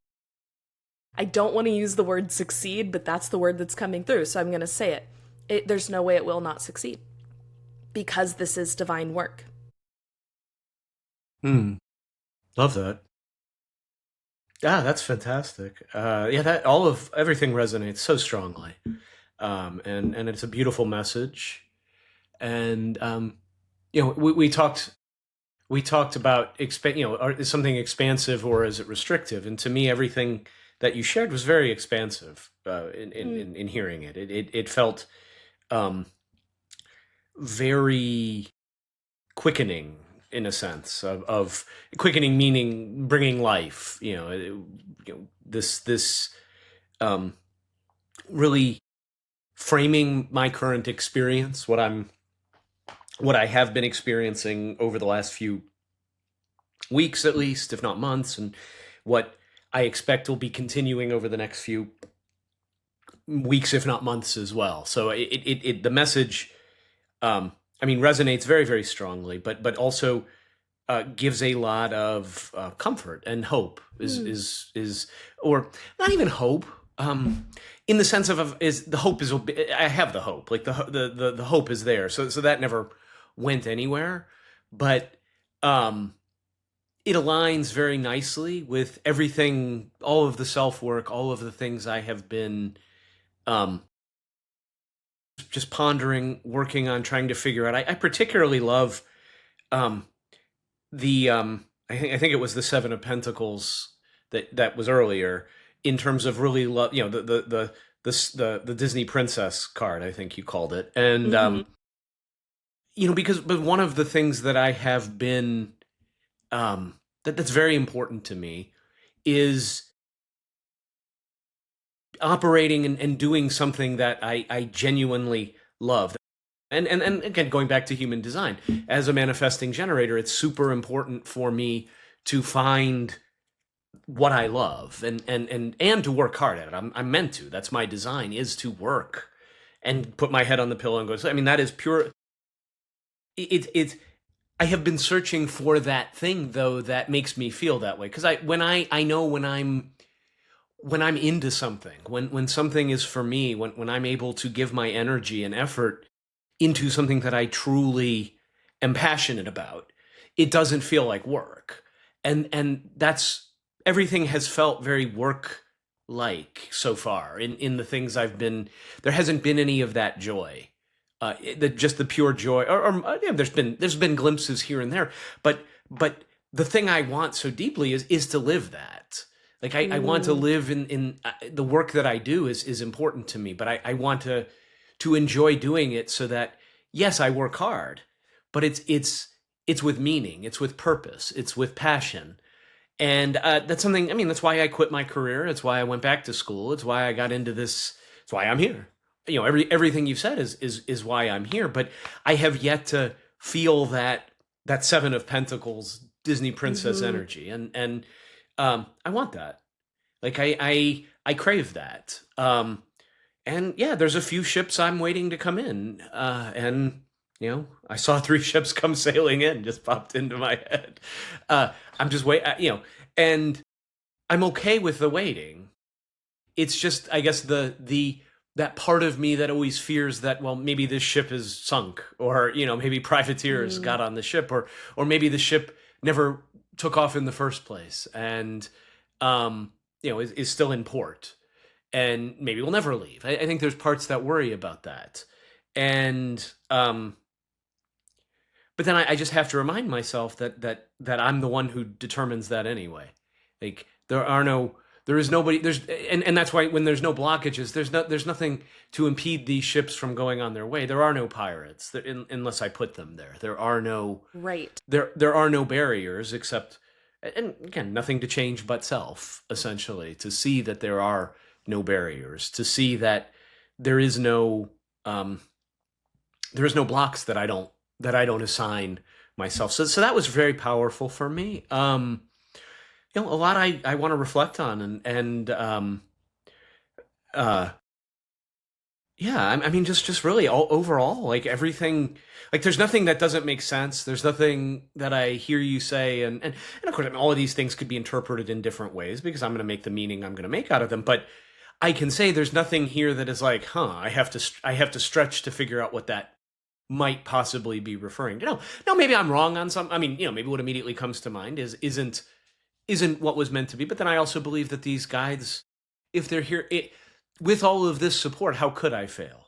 I don't want to use the word succeed, but that's the word that's coming through, so I'm going to say it. There's no way it will not succeed, because this is divine work. Love that. Ah, that's fantastic. Yeah, that everything resonates so strongly, and it's a beautiful message. And we talked about is something expansive or is it restrictive? And to me, everything that you shared was very expansive. In hearing it, it felt very quickening, in a sense of quickening, meaning bringing life. This really framing my current experience, what I have been experiencing over the last few weeks, at least, if not months, and what I expect will be continuing over the next few weeks, if not months, as well. So the message, resonates very, very strongly, but also gives a lot of comfort and hope. Is or not even hope. In the sense of is the hope is I have the hope, like the hope is there, so that never went anywhere, but it aligns very nicely with everything, all of the self work, all of the things I have been just pondering, working on, trying to figure out. I particularly love the I think it was the Seven of Pentacles that was earlier, in terms of really love, the Disney princess card, I think you called it. And but one of the things that I have been that's very important to me is operating and doing something that I genuinely love. And again, going back to human design, as a manifesting generator, it's super important for me to find what I love and to work hard at it. I'm meant to. That's my design, is to work and put my head on the pillow and go. So, I mean, that is pure. It. I have been searching for that thing though that makes me feel that way, because I know when I'm into something, when something is for me, when I'm able to give my energy and effort into something that I truly am passionate about, it doesn't feel like work. And that's, everything has felt very work like so far in the things I've been. There hasn't been any of that joy. Just the pure joy, yeah, there's been glimpses here and there, but the thing I want so deeply is to live that. Like I want to Mm, live in the work that I do is important to me, but I want to enjoy doing it, so that yes, I work hard, but it's with meaning, it's with purpose, it's with passion. And that's something. I mean, that's why I quit my career. It's why I went back to school. It's why I got into this. It's why I'm here. Everything you've said is why I'm here. But I have yet to feel that Seven of Pentacles Disney princess mm-hmm. energy, and I want that. Like I crave that. And yeah, there's a few ships I'm waiting to come in. And I saw three ships come sailing in, just popped into my head. I'm just and I'm okay with the waiting. It's just, I guess, the that part of me that always fears that, well, maybe this ship is sunk, or maybe privateers Mm, got on the ship, or maybe the ship never took off in the first place, and is still in port, and maybe we'll never leave. I think there's parts that worry about that, and but then I just have to remind myself that I'm the one who determines that anyway. Like there is nobody, and that's why when there's no blockages, there's nothing to impede these ships from going on their way. There are no pirates unless I put them there. right. There are no barriers, except, and again, nothing to change but self, essentially, to see that there are no barriers, to see that there is no um there is no blocks that I don't assign myself. So that was very powerful for me. A lot I want to reflect on, and uh yeah, I mean, just really all overall, like everything, like there's nothing that doesn't make sense. There's nothing that I hear you say, and of course, I mean, all of these things could be interpreted in different ways, because I'm going to make the meaning I'm going to make out of them. But I can say there's nothing here that is like, I have to stretch to figure out what that might possibly be referring to. No, maybe I'm wrong on some. I mean, maybe what immediately comes to mind isn't what was meant to be. But then I also believe that these guides, if they're here, with all of this support, how could I fail?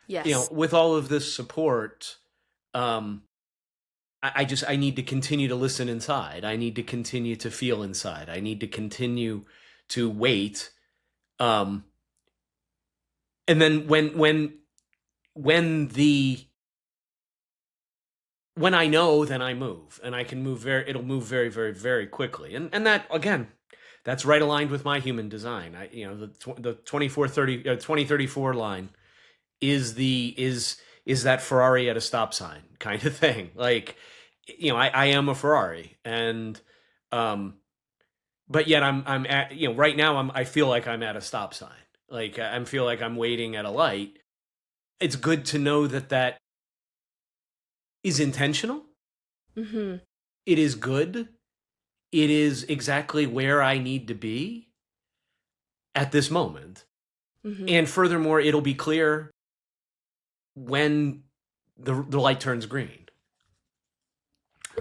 Yes. With all of this support, um, I need to continue to listen inside. I need to continue to feel inside. I need to continue to wait. Um, and then when the when I know, then I move, and I can move it'll move very, very, very quickly. And that, again, that's right aligned with my human design. The 2034 line is that Ferrari at a stop sign kind of thing. Like, I am a Ferrari, and um but yet I'm at, right now I feel like I'm at a stop sign. Like, I feel like I'm waiting at a light. It's good to know that is intentional. Mm-hmm. It is good. It is exactly where I need to be at this moment. Mm-hmm. And furthermore, it'll be clear when the light turns green,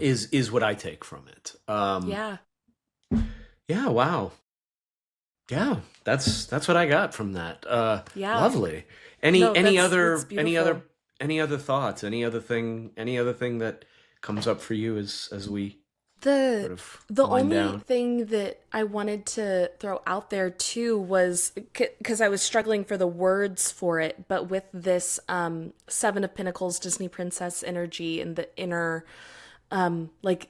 is what I take from it. Yeah. Yeah, wow. Yeah, that's what I got from that. Yeah. Lovely. Any No, any that's other any beautiful. other any other thoughts? Any other thing that comes up for you as we The sort of the wind only down? thing that I wanted to throw out there too was because I was struggling for the words for it, but with this Seven of Pentacles Disney princess energy and the inner like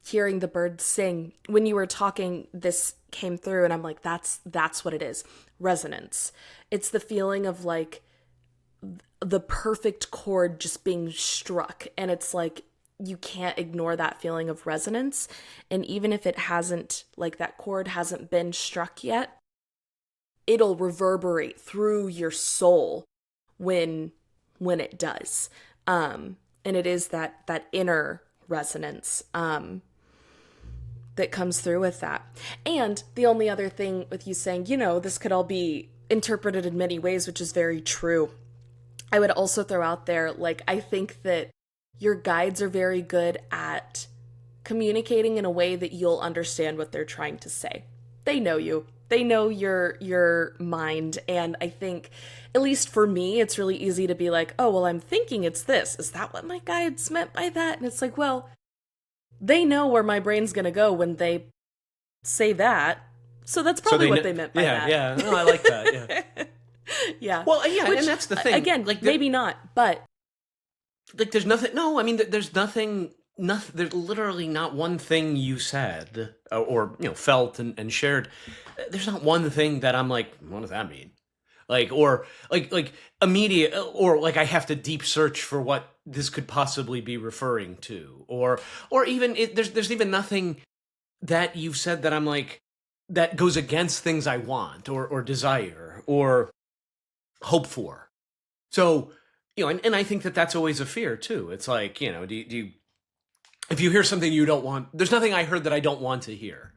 hearing the birds sing, when you were talking, this came through, and I'm like, that's what it is. Resonance. It's the feeling of like the perfect chord just being struck, and it's like you can't ignore that feeling of resonance. And even if it hasn't, like, that chord hasn't been struck yet, it'll reverberate through your soul when it does. And it is that inner resonance that comes through with that. And the only other thing with you saying, this could all be interpreted in many ways, which is very true, I would also throw out there, like, I think that your guides are very good at communicating in a way that you'll understand what they're trying to say. They know you. They know your mind. And I think, at least for me, it's really easy to be like, oh, well, I'm thinking it's this. Is that what my guides meant by that? And it's like, well, they know where my brain's going to go when they say that. So that's probably what they meant by that. Yeah. No, I like that. Yeah. Yeah. Well, yeah, and that's the thing. Again, like, maybe not, but like, there's nothing. No, I mean, there's nothing. Nothing. There's literally not one thing you said or felt and shared. There's not one thing that I'm like, what does that mean? Like, or like immediate, or like I have to deep search for what this could possibly be referring to, or even there's even nothing that you've said that I'm like that goes against things I want or desire or hope for. So, and I think that that's always a fear too. It's like, do you, if you hear something you don't want, there's nothing I heard that I don't want to hear.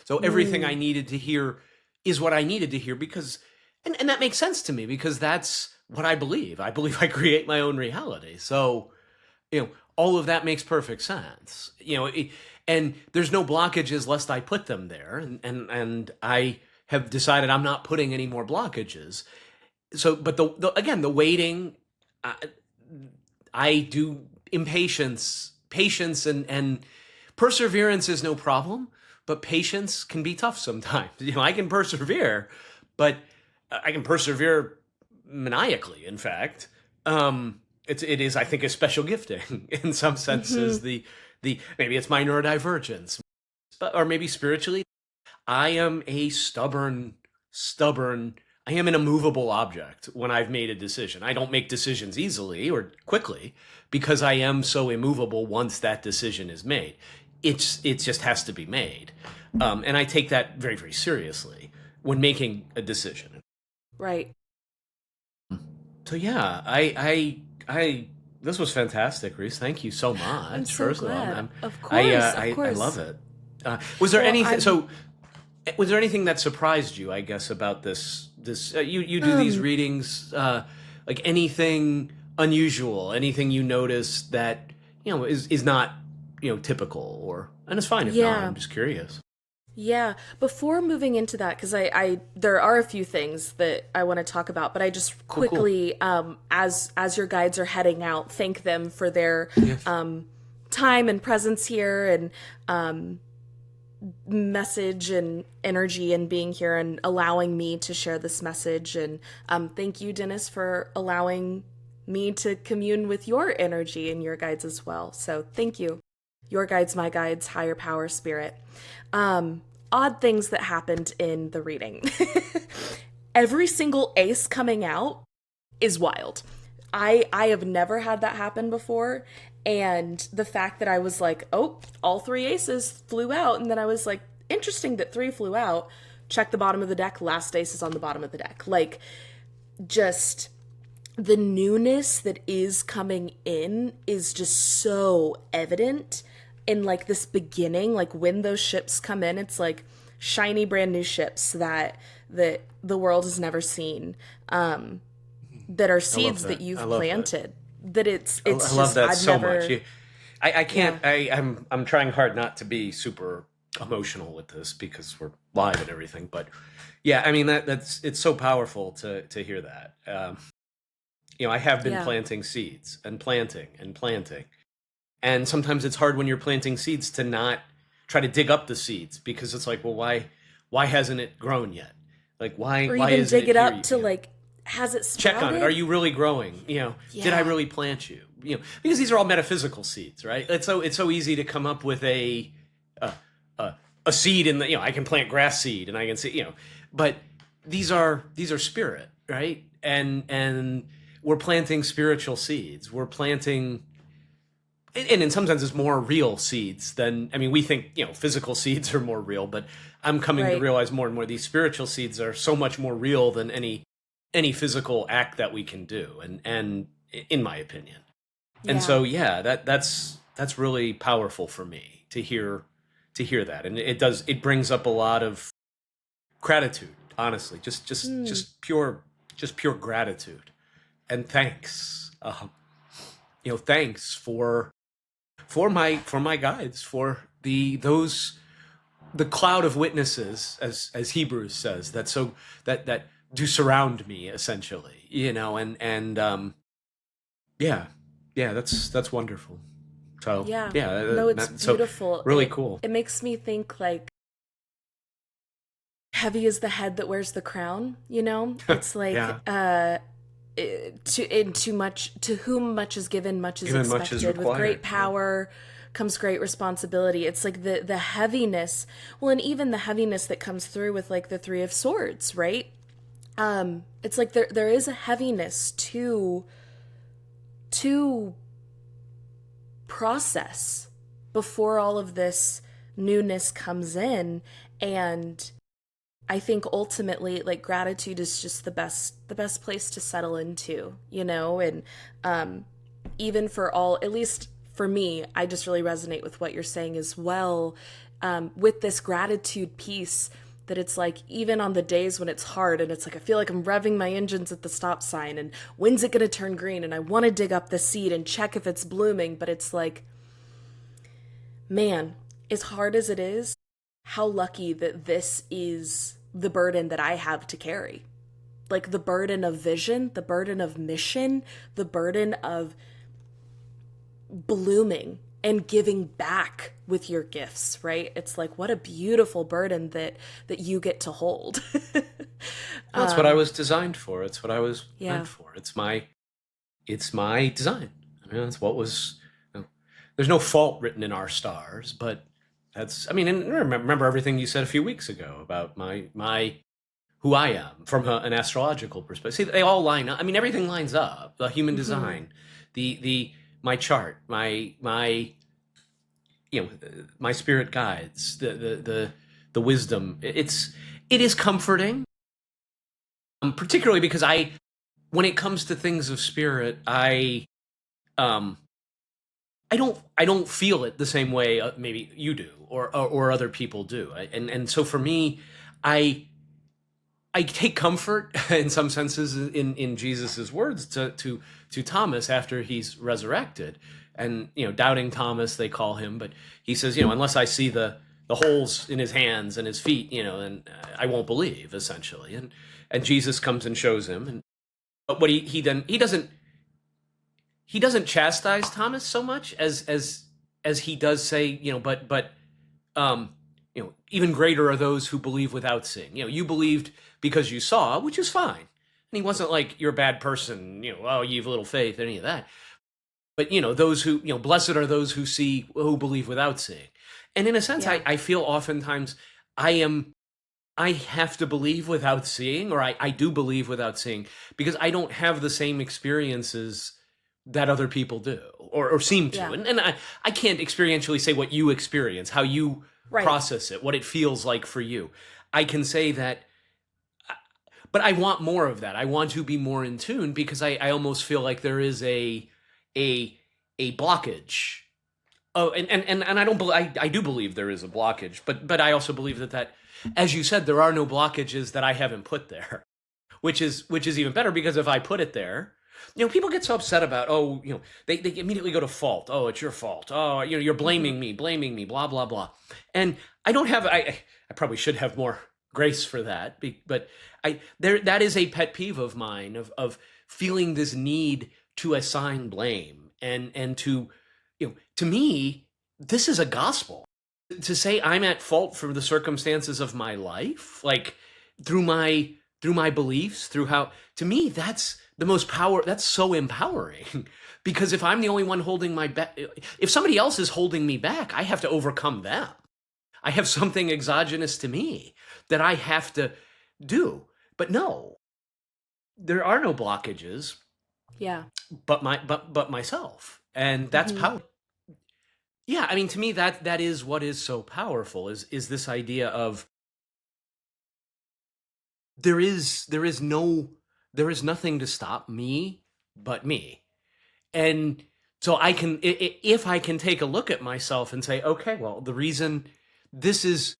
So everything I needed to hear is what I needed to hear because, and that makes sense to me because that's what I believe. I believe I create my own reality. So, all of that makes perfect sense, and there's no blockages lest I put them there. And I have decided I'm not putting any more blockages. So, but again, the waiting, I do patience and perseverance is no problem, but patience can be tough sometimes. I can persevere, but I can persevere maniacally. In fact, it is, I think, a special gifting in some senses. The maybe it's my neurodivergence, or maybe spiritually, I am a stubborn. I am an immovable object when I've made a decision. I don't make decisions easily or quickly because I am so immovable once that decision is made. It just has to be made. And I take that very, very seriously when making a decision. right. So yeah, I this was fantastic, Reese. Thank you so much. I'm so First glad. of all, Of course, of I course. love it. Was there Well, anything? Was there anything that surprised you? I guess about this. You do these readings. Like anything unusual, anything you notice that is not typical, and it's fine if not. Yeah. I'm just curious. Yeah, before moving into that, because I there are a few things that I want to talk about, but I just Cool, cool. quickly, as your guides are heading out, thank them for their Yes. time and presence here, and message and energy and being here and allowing me to share this message. And thank you, Dennis, for allowing me to commune with your energy and your guides as well. So thank you. Your guides, my guides, higher power, spirit. Odd things that happened in the reading. Every single ace coming out is wild. I have never had that happen before. And the fact that I was like, oh, all 3 aces flew out. And then I was like, interesting that 3 flew out. Check the bottom of the deck. Last ace is on the bottom of the deck. Like, just the newness that is coming in is just so evident in like this beginning. Like when those ships come in, it's like shiny brand new ships that the world has never seen, that are seeds that you've planted. That it's I love that I've so never, much. I can't. Yeah. I'm trying hard not to be super emotional with this because we're live and everything. But yeah, I mean it's so powerful to hear that. I have been planting seeds and planting, and sometimes it's hard when you're planting seeds to not try to dig up the seeds because it's like, well, why hasn't it grown yet? Like why? or Why even isn't dig it it here up to yet? like, has it sprouted? Check on it. Are you really growing? Did I really plant you? Because these are all metaphysical seeds, right? It's so easy to come up with a seed in the I can plant grass seed and I can see but these are spirit, right? And we're planting spiritual seeds. We're planting, and in some senses more real seeds than, I mean, we think, physical seeds are more real, but I'm coming to Right. realize more and more these spiritual seeds are so much more real than any physical act that we can do, and in my opinion. And Yeah. so yeah, that's really powerful for me to hear that. And it brings up a lot of gratitude, honestly. Hmm. Just pure gratitude and thanks. Thanks for my guides, for the cloud of witnesses, as Hebrews says, that do surround me, essentially. And yeah, yeah, that's wonderful. So Yeah. yeah, No, it's so beautiful. really cool. It makes me think like heavy is the head that wears the crown, you know? It's like Yeah, to whom much is given, much is given much is expected. With great required. Yeah, power comes great responsibility. It's like the heaviness, well, and even the heaviness that comes through with like the 3 of Swords, right? It's like there is a heaviness to process before all of this newness comes in. And I think ultimately, like, gratitude is just the best place to settle into, and um even for all, at least for me, I just really resonate with what you're saying as well, with this gratitude piece, that it's like, even on the days when it's hard and it's like I feel like I'm revving my engines at the stop sign, and when's it going to turn green, and I want to dig up the seed and check if it's blooming, but it's like, man, as hard as it is, how lucky that this is the burden that I have to carry. Like, the burden of vision, the burden of mission, the burden of blooming and giving back with your gifts, right? It's like, what a beautiful burden that you get to hold. that's what I was designed for. It's what I was Yeah. meant for. It's my design. I mean, that's what was. There's no fault written in our stars, but I mean, and remember everything you said a few weeks ago about my who I am from an astrological perspective. See, they all line up. I mean, everything lines up. The human Hmm. design, the my chart, my my spirit guides, the wisdom. It is comforting, particularly because when it comes to things of spirit, um I don't feel it the same way maybe you do, or other people do. And so for me, I I take comfort in some senses in Jesus's words to Thomas after he's resurrected, and doubting Thomas they call him, but he says, unless I see the holes in his hands and his feet, then I won't believe, essentially. And Jesus comes and shows him, and but what he doesn't chastise Thomas so much as he does say, but even greater are those who believe without seeing. You believed because you saw, which is fine. And he wasn't like, you're a bad person, oh, you have little faith, any of that. But those who, blessed are those who believe without seeing. And in a sense, Yeah. I feel oftentimes I am I have to believe without seeing, or I do believe without seeing, because I don't have the same experiences that other people do, or seem to. Yeah. And I can't experientially say what you experience, how you Right. process it, what it feels like for you. I can say that, but I want more of that. I want to be more in tune, because I almost feel like there is a a blockage. Oh, and I don't I do believe there is a blockage, but I also believe that, as you said, there are no blockages that I haven't put there, which is even better, because if I put it there, people get so upset about, oh, they immediately go to fault. Oh, it's your fault. Oh, you're Hmm. blaming me, blah blah blah. And I don't have I probably should have more grace for that, but that is a pet peeve of mine, of feeling this need to assign blame, and to me, this is a gospel. To say I'm at fault for the circumstances of my life, like through my beliefs, through how, to me, that's the most power. That's so empowering, because if I'm the only one holding my back, if somebody else is holding me back, I have to overcome them. I have something exogenous to me that I have to do. But no, there are no blockages. Yeah. but myself, and that's Hmm. power. Yeah, I mean, to me, that is what is so powerful, is this idea of there is no there is nothing to stop me but me. And so I can, if I can take a look at myself and say, okay, well, the reason this is,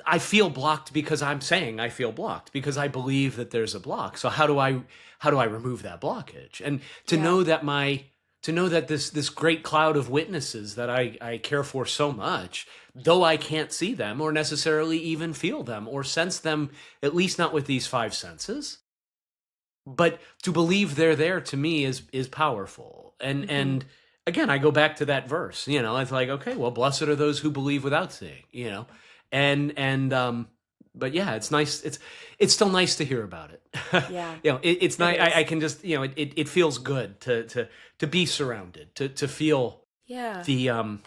I feel blocked because I'm saying I feel blocked because I believe that there's a block. So how do I remove that blockage? And to Yeah. know that this great cloud of witnesses that I care for so much, though I can't see them or necessarily even feel them or sense them, at least not with these five senses, but to believe they're there, to me, is powerful. Hmm. And again, I go back to that verse. It's like, okay, well, blessed are those who believe without seeing. And but yeah, it's nice. It's still nice to hear about it. Yeah, It's it nice. is. I can just, it feels good to be surrounded, to feel Yeah. the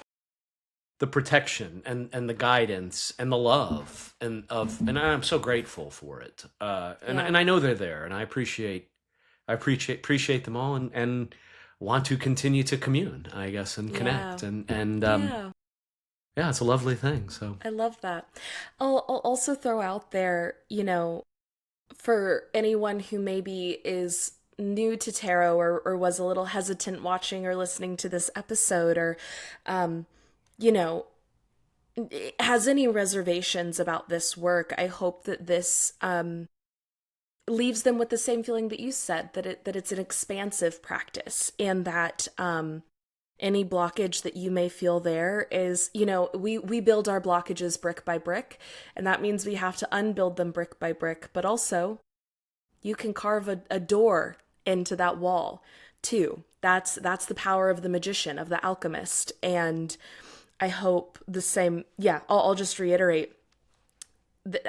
the protection and the guidance and the love and I'm so grateful for it. And Yeah. I know they're there, and I appreciate them all, and want to continue to commune, I guess, and Yeah. connect, and Yeah. yeah, it's a lovely thing. So I love that. I'll also throw out there, for anyone who maybe is new to tarot, or was a little hesitant watching or listening to this episode, or, um, you know, has any reservations about this work, I hope that this leaves them with the same feeling that you said, that it's an expansive practice, and that any blockage that you may feel there is, we build our blockages brick by brick, and that means we have to unbuild them brick by brick, but also you can carve a door into that wall too. That's the power of the magician, of the alchemist. And I hope the same. Yeah, I'll just reiterate.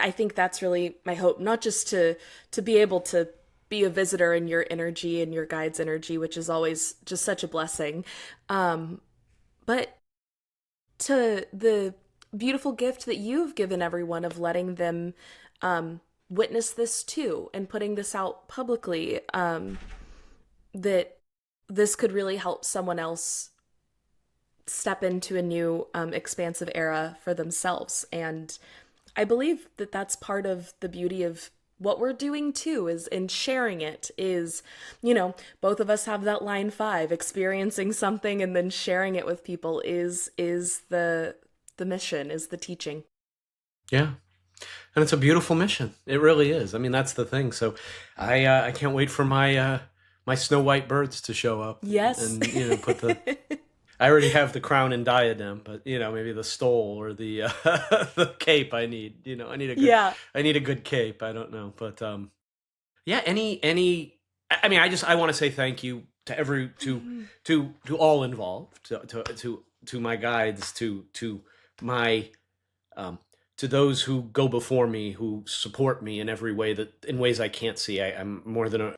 I think that's really my hope, not just to be able to be a visitor in your energy and your guide's energy, which is always just such a blessing, but to the beautiful gift that you've given everyone of letting them witness this too, and putting this out publicly, that this could really help someone else step into a new expansive era for themselves. And I believe that that's part of the beauty of what we're doing too, is in sharing it, is, both of us have that line 5, experiencing something and then sharing it with people, is the mission, is the teaching. yeah, and it's a beautiful mission. It really is. I mean, that's the thing. So I can't wait for my snow white birds to show up, Yes. and put the I already have the crown and diadem, but maybe the stole or the the cape I need. Yeah. I need a good cape. I don't know, but yeah, any I mean, I want to say thank you to Mhm. to all involved, to my guides, to my um to those who go before me, who support me in every way, that in ways I can't see. I'm more than a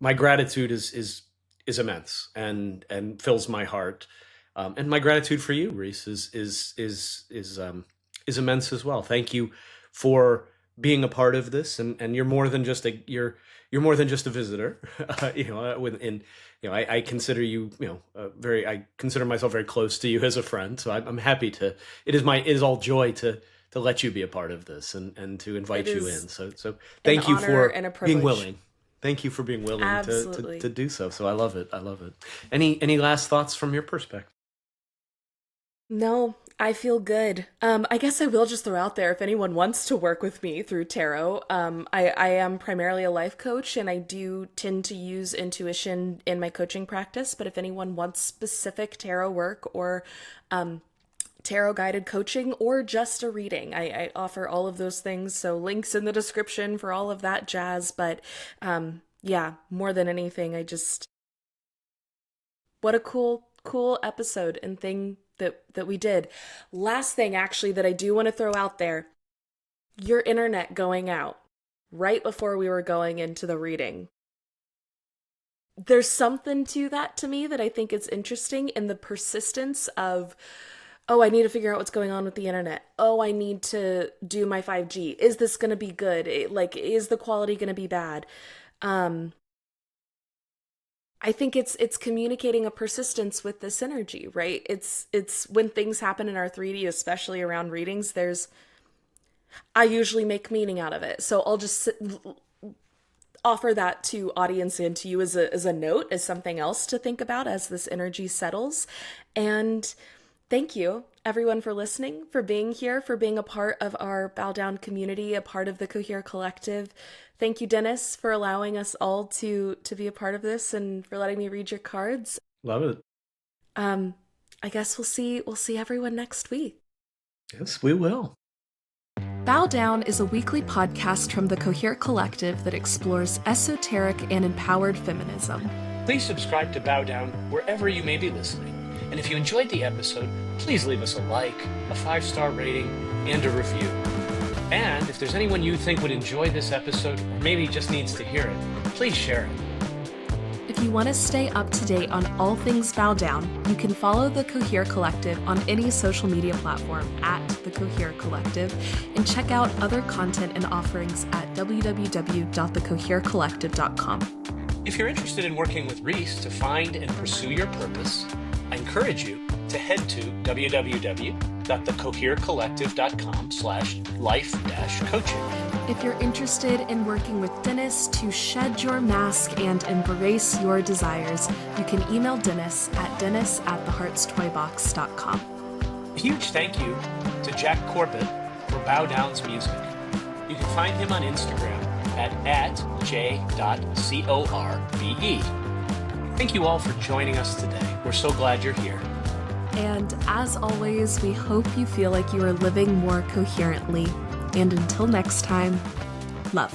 My gratitude is immense, and fills my heart. And my gratitude for you, Reese, is immense as well. Thank you for being a part of this, and you're more than just a visitor. Within, I consider you, very, I consider myself very close to you as a friend. So I'm happy to. It is all joy to let you be a part of this, and to It invite you is in. So an thank you honor for and a being privilege. willing. Thank you for being willing to Absolutely. do so. So I love it. I love it. Any last thoughts from your perspective? No, I feel good. I guess I will just throw out there, if anyone wants to work with me through tarot, I am primarily a life coach, and I do tend to use intuition in my coaching practice. But if anyone wants specific tarot work, or tarot guided coaching, or just a reading, I offer all of those things. So links in the description for all of that jazz. But yeah, more than anything, what a cool episode and thing that we did. Last thing actually that I do want to throw out there, your internet going out right before we were going into the reading. There's something to that, to me, that I think is interesting, in the persistence of, oh, I need to figure out what's going on with the internet. Oh, I need to do my 5G. Is this going to be good? Like, is the quality going to be bad? I think it's communicating a persistence with this energy, right? It's when things happen in our 3D, especially around readings, I usually make meaning out of it. So I'll just offer that to audience and to you as a note, as something else to think about as this energy settles. And thank you, everyone, for listening, for being here, for being a part of our Bow Down community, a part of the Cohere Collective. Thank you, Dennis, for allowing us all to be a part of this and for letting me read your cards. Love it. I guess we'll see everyone next week. Yes, we will. Bow Down is a weekly podcast from the Cohere Collective that explores esoteric and empowered feminism. Please subscribe to Bow Down wherever you may be listening. And if you enjoyed the episode, please leave us a like, a 5-star rating, and a review. And if there's anyone you think would enjoy this episode, or maybe just needs to hear it, please share it. If you want to stay up to date on all things Bow Down, you can follow the Cohere Collective on any social media platform at the Cohere Collective, and check out other content and offerings at www.thecoherecollective.com. If you're interested in working with Reese to find and pursue your purpose, I encourage you to head to www.thecoherecollective.com/life-coaching. If you're interested in working with Dennis to shed your mask and embrace your desires, you can email Dennis at dennis@theheartstoybox.com. A huge thank you to Jack Corbett for Bow Down's music. You can find him on Instagram at j.corbe. Thank you all for joining us today. We're so glad you're here. And as always, we hope you feel like you are living more coherently. And until next time, love.